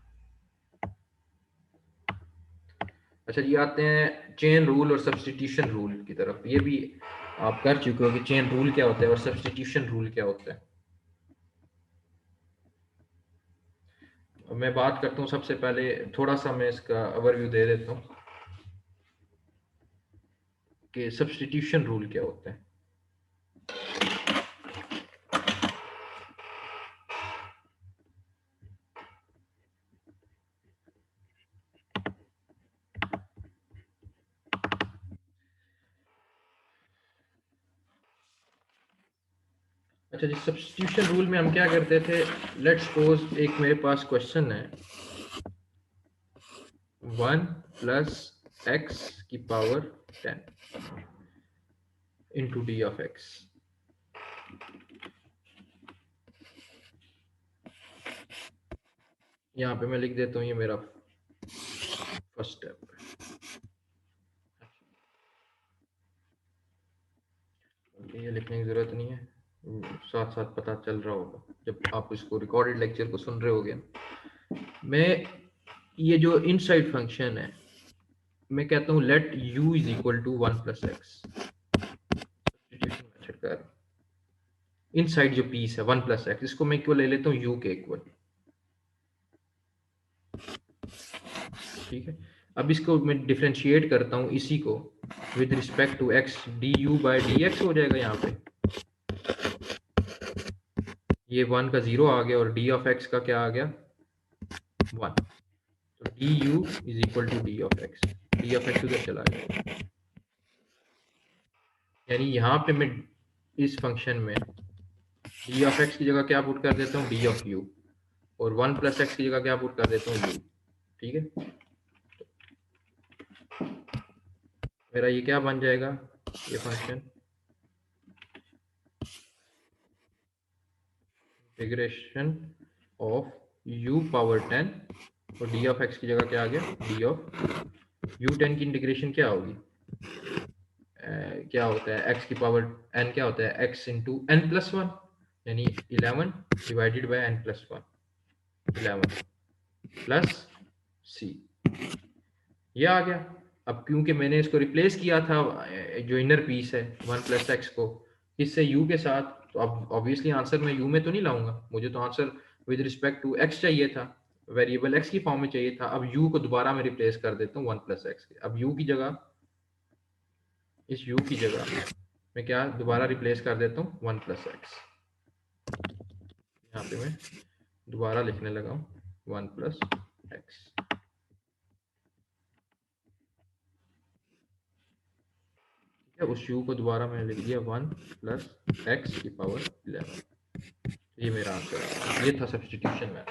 अच्छा जी, आते हैं चेन रूल और सब्सटीट्यूशन रूल की तरफ। ये भी आप कर चुके हो कि चेन रूल क्या होता है और सब्सटीट्यूशन रूल क्या होता है। मैं बात करता हूँ, सबसे पहले थोड़ा सा मैं इसका ओवरव्यू दे देता हूँ कि सब्सटीट्यूशन रूल क्या होता है। अच्छा जी, सब्सटीट्यूशन रूल में हम क्या करते थे, लेट्स सपोज एक मेरे पास क्वेश्चन है 1 प्लस एक्स की power 10 into D of x. यहाँ पे मैं लिख देता हूँ ये मेरा फर्स्ट स्टेप है। ये लिखने की जरूरत नहीं है, साथ साथ पता चल रहा होगा जब आप इसको रिकॉर्डेड लेक्चर को सुन रहे होगे। मैं ये जो इनसाइड फंक्शन है, मैं कहता हूँ let u is equal to 1 plus X, substitution method का इनसाइड जो पीस है 1 प्लस एक्स, इसको मैं इक्वल ले लेता हूँ u के इक्वल, ठीक है। अब इसको मैं डिफरेंशिएट करता हूँ इसी को with respect to x, D U by D X हो जाएगा। यहाँ पे ये 1 का 0 आ गया और डी ऑफ एक्स का क्या आ गया 1, तो D U is equal to D of x, D of X उधर चला गया, यानी यहाँ पे मैं इस फंक्शन में डी ऑफ एक्स की जगह क्या पुट कर देता हूँ डी ऑफ यू, और 1 प्लस एक्स की जगह क्या पुट कर देता हूँ यू, ठीक है। मेरा ये क्या बन जाएगा, ये function integration of u power 10 और डी ऑफ एक्स की जगह क्या आ गया डी ऑफ u10 की इंटीग्रेशन क्या होगी, क्या होता है x की पावर n, क्या होता है x इंटू n प्लस 1, यानी 11 divided by n plus 1, 11 plus c, ये आ गया। अब क्योंकि मैंने इसको रिप्लेस किया था जो इनर पीस है 1 प्लस एक्स को इससे u के साथ, तो अब ऑब्वियसली आंसर मैं u में तो नहीं लाऊंगा, मुझे तो answer with respect to x चाहिए था, वेरिएबल x की फॉर्म में चाहिए था। अब u को दोबारा मैं रिप्लेस कर देता हूँ 1 प्लस एक्स के। अब u की जगह, इस u की जगह मैं क्या दोबारा रिप्लेस कर देता हूँ 1 प्लस एक्स, यहाँ पे मैं दोबारा लिखने लगा हूँ 1 प्लस एक्स, उस u को दोबारा मैंने लिख दिया 1 प्लस एक्स की पावर 11, ये मेरा आंसर है। ये था सब्स्टिट्यूशन मेथड,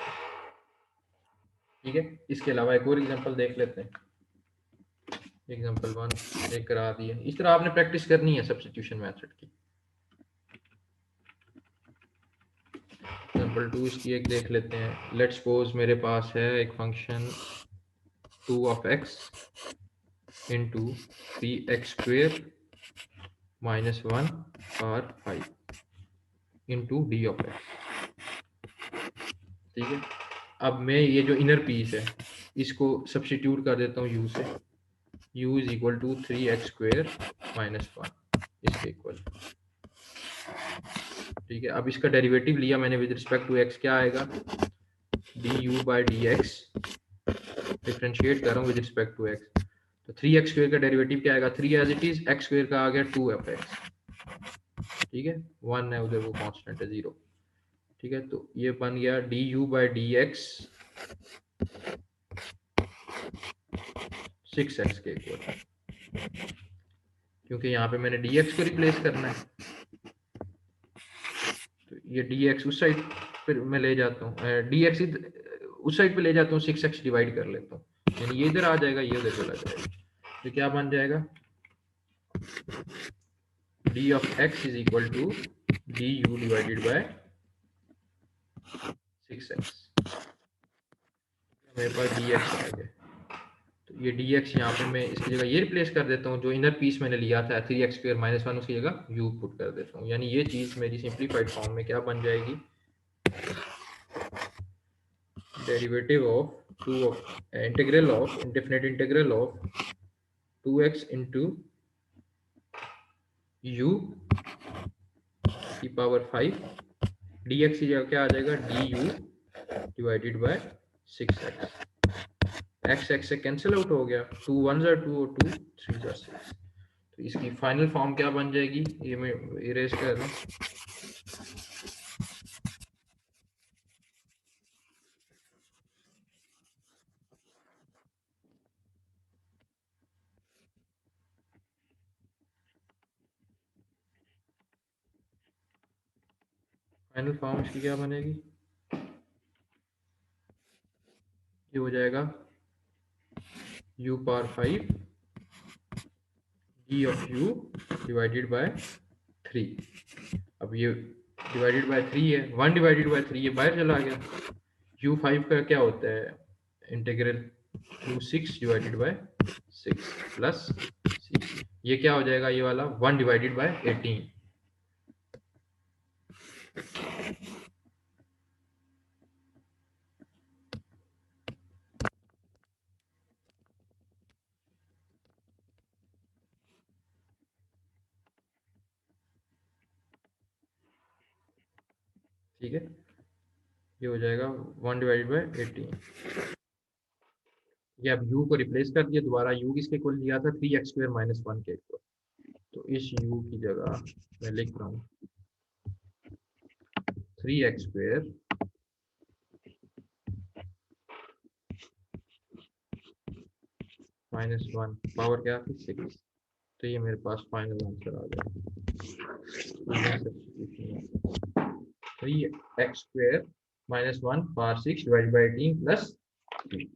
ठीक है। इसके अलावा एक और एग्जांपल देख लेते हैं। एग्जांपल 1 एक करा दिया। इस तरह आपने प्रैक्टिस करनी है सब्स्टिट्यूशन मेथड की। एग्जांपल 2 इसकी एक देख लेते हैं। लेट्स सपोज मेरे पास है एक function 2 of x into 3x square minus 1 power 5 into d of x। ठीक है, अब मैं ये जो इनर पीस है इसको सब्स्टिट्यूट कर देता हूँ u से। u is equal to 3x square minus 1 इसके इक्वल। ठीक है, अब इसका डेरिवेटिव लिया मैंने विद रिस्पेक्ट टू x, क्या आएगा du by D x. Differentiate कर रहा हूँ विद रिस्पेक्ट टू x, तो 3x स्क्वेयर का डेरिवेटिव क्या आएगा 3 as it is, x square का आ गया 2f(x). ठीक है, 1 है उधर, वो कांस्टेंट है 0। ठीक है, तो ये बन गया du by D x 6x के इक्वल, क्योंकि यहाँ पे मैंने dx को रिप्लेस करना है। तो ये dx उस साइड पर मैं ले जाता हूँ, dx उस साइड पे ले जाता हूँ, 6x डिवाइड कर लेता हूँ, यानी ये इधर आ जाएगा, ये उधर चला जाएगा। तो क्या बन जाएगा d of x is equal to du divided by 6x। मेरे पास dx आ गया, तो ये dx यहाँ पे मैं इसकी जगह ये रिप्लेस कर देता हूँ, जो इनर पीस मैंने लिया था 3x स्क्वायर माइनस 1 उसकी जगह u पुट कर देता हूँ, यानी ये चीज़ मेरी सिंप्लीफाइड फॉर्म में क्या बन जाएगी, derivative of two of integral of indefinite integral of 2x into u की पावर 5 dx की जगह क्या आ जाएगा du divided by 6x। x x से कैंसिल आउट हो गया, 2 1 are 2 और 2 3 are 6। तो इसकी फाइनल फॉर्म क्या बन जाएगी, ये मैं इरेज कर रहा हूँ। फाइनल फॉर्म इसकी क्या बनेगी, ये हो जाएगा u power 5 d of u divided by 3। अब ये डिवाइडेड बाय 3 है, 1 डिवाइडेड बाय 3 ये बाहर चला गया। u5 का क्या होता है integral, u6 divided by 6 plus 6, ये क्या हो जाएगा ये वाला 1 डिवाइडेड बाय 18। ठीक है, ये हो जाएगा 1 डिवाइडेड बाय 18। ये अब u को रिप्लेस कर दिया दोबारा, u किसके इक्वल लिया था 3x स्क्वायर माइनस 1 के इक्वल, तो इस u की जगह मैं लिख रहा हूँ 3x स्क्वायर माइनस 1 पावर क्या थी 6। तो ये मेरे पास फाइनल आंसर आ गया, 3x square minus 1 power 6 divided by 18 plus 3।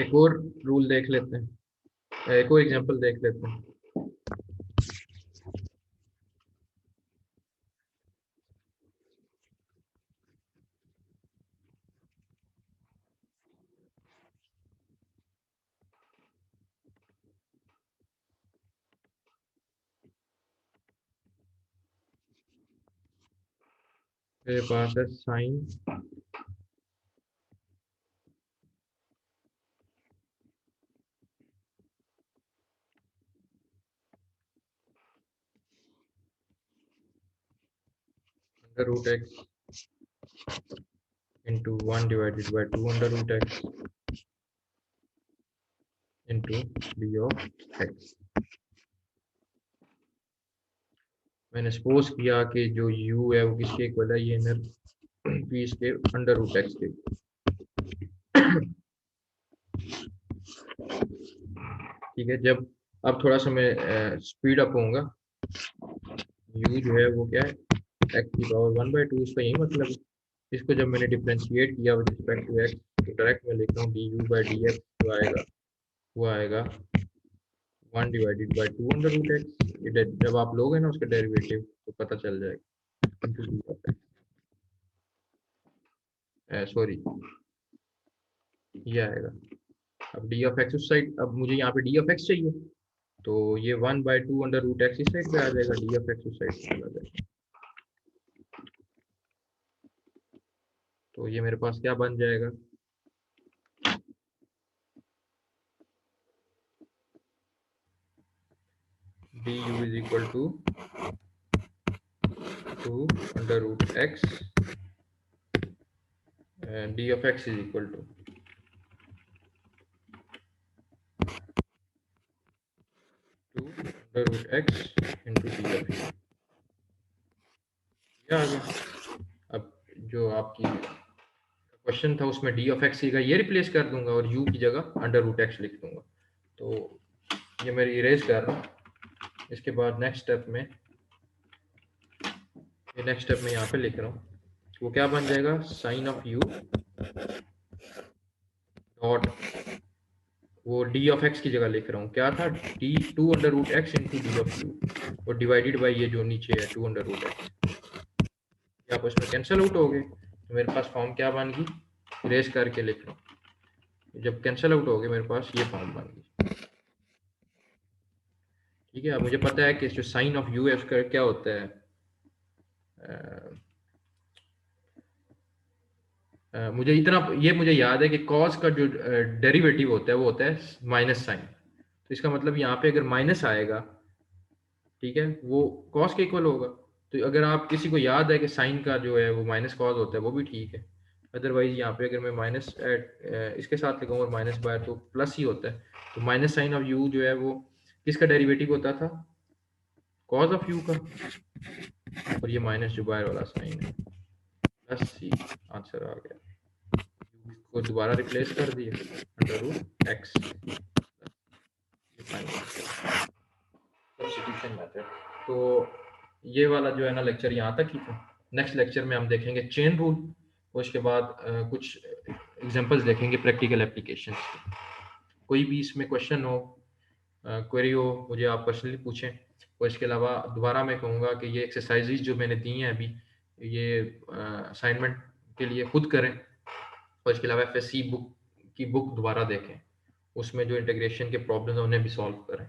एक और रूल देख लेते हैं, एक और एग्जांपल देख लेते हैं। मेरे पास है sine under root X into 1 divided by 2 under root X into D of X. मैंने सपोज किया कि जो u है वो किसके इक्वल है, ये इनर पीस के अंडर रूट एक्स के। ठीक है, जब अब थोड़ा सा मैं स्पीड अप होऊंगा, u जो है वो क्या है x की पावर 1/2, उसका यही मतलब है इसको जब मैंने डिफरेंशिएट किया विद रिस्पेक्ट टू एक्स, तो डायरेक्ट मैं लिख रहा हूँ D U by D X जो आएगा वो आएगा 1 divided by 2 under root X. जब आप लोगे ना उसका डेरिवेटिव तो पता चल जाएगा into D of x, sorry ये आएगा। अब डी ऑफ एक्स उस साइड, अब मुझे यहाँ पे डी ऑफ एक्स चाहिए, तो ये 1/2 अंडर रूट एक्स इस साइड पे आ जाएगा, डी ऑफ एक्स उस साइड पे चला जाएगा। तो ये मेरे पास क्या बन जाएगा, D U is equal to 2 under root X and d of x is equal to 2 under root x into d of u। क्या आ गया। अब जो आपकी क्वेश्चन था उसमें डी ऑफ एक्स का ये रिप्लेस कर दूंगा और u की जगह अंडर रूट एक्स लिख दूंगा। तो ये मेरी इरेज कर रहा हूँ। इसके बाद नेक्स्ट स्टेप में यहाँ पे लिख रहा हूँ, वो क्या बन जाएगा, साइन ऑफ u डॉट, वो डी ऑफ एक्स की जगह लिख रहा हूँ, क्या था, D 2 under root X into D of U और डिवाइडेड बाई ये जो नीचे है 2 अंडर रूट एक्स। ये आपस में कैंसिल आउट हो गए, तो मेरे पास फॉर्म क्या बन गई, इरेज करके लिख रहा हूँ, जब कैंसिल आउट हो गए मेरे पास ये फॉर्म बन गई। ठीक है, अब मुझे पता है कि जो साइन ऑफ यू है उसका क्या होता है, मुझे इतना ये मुझे याद है कि कॉस का जो डेरिवेटिव होता है वो होता है माइनस साइन। तो इसका मतलब यहाँ पे अगर माइनस आएगा, ठीक है, वो कॉस के इक्वल होगा। तो अगर आप किसी को याद है कि साइन का जो है वो माइनस कॉस होता है वो भी ठीक है, अदरवाइज यहाँ पे अगर मैं माइनस इसके साथ लगाऊँ और माइनस बाय तो प्लस ही होता है। तो माइनस साइन ऑफ यू जो है वो किसका डेरिवेटिव होता था, कॉस ऑफ यू का, और ये माइनस जो बाय वाला साइन है प्लस सी, आंसर आ गया। को दोबारा रिप्लेस कर दिया under root X, substitution method. तो ये वाला जो है ना लेक्चर यहाँ तक ही था। नेक्स्ट लेक्चर में हम देखेंगे चेन रूल और उसके बाद कुछ एग्जांपल्स देखेंगे प्रैक्टिकल एप्लीकेशन। कोई भी इसमें क्वेश्चन हो, क्वेरी हो, मुझे आप पर्सनली पूछें। और इसके अलावा दोबारा मैं कहूँगा कि ये एक्सरसाइजेज जो मैंने दी हैं अभी, ये असाइनमेंट के लिए खुद करें, और इसके अलावा एफएससी बुक की बुक दोबारा देखें, उसमें जो इंटीग्रेशन के प्रॉब्लम्स हैं उन्हें भी सॉल्व करें।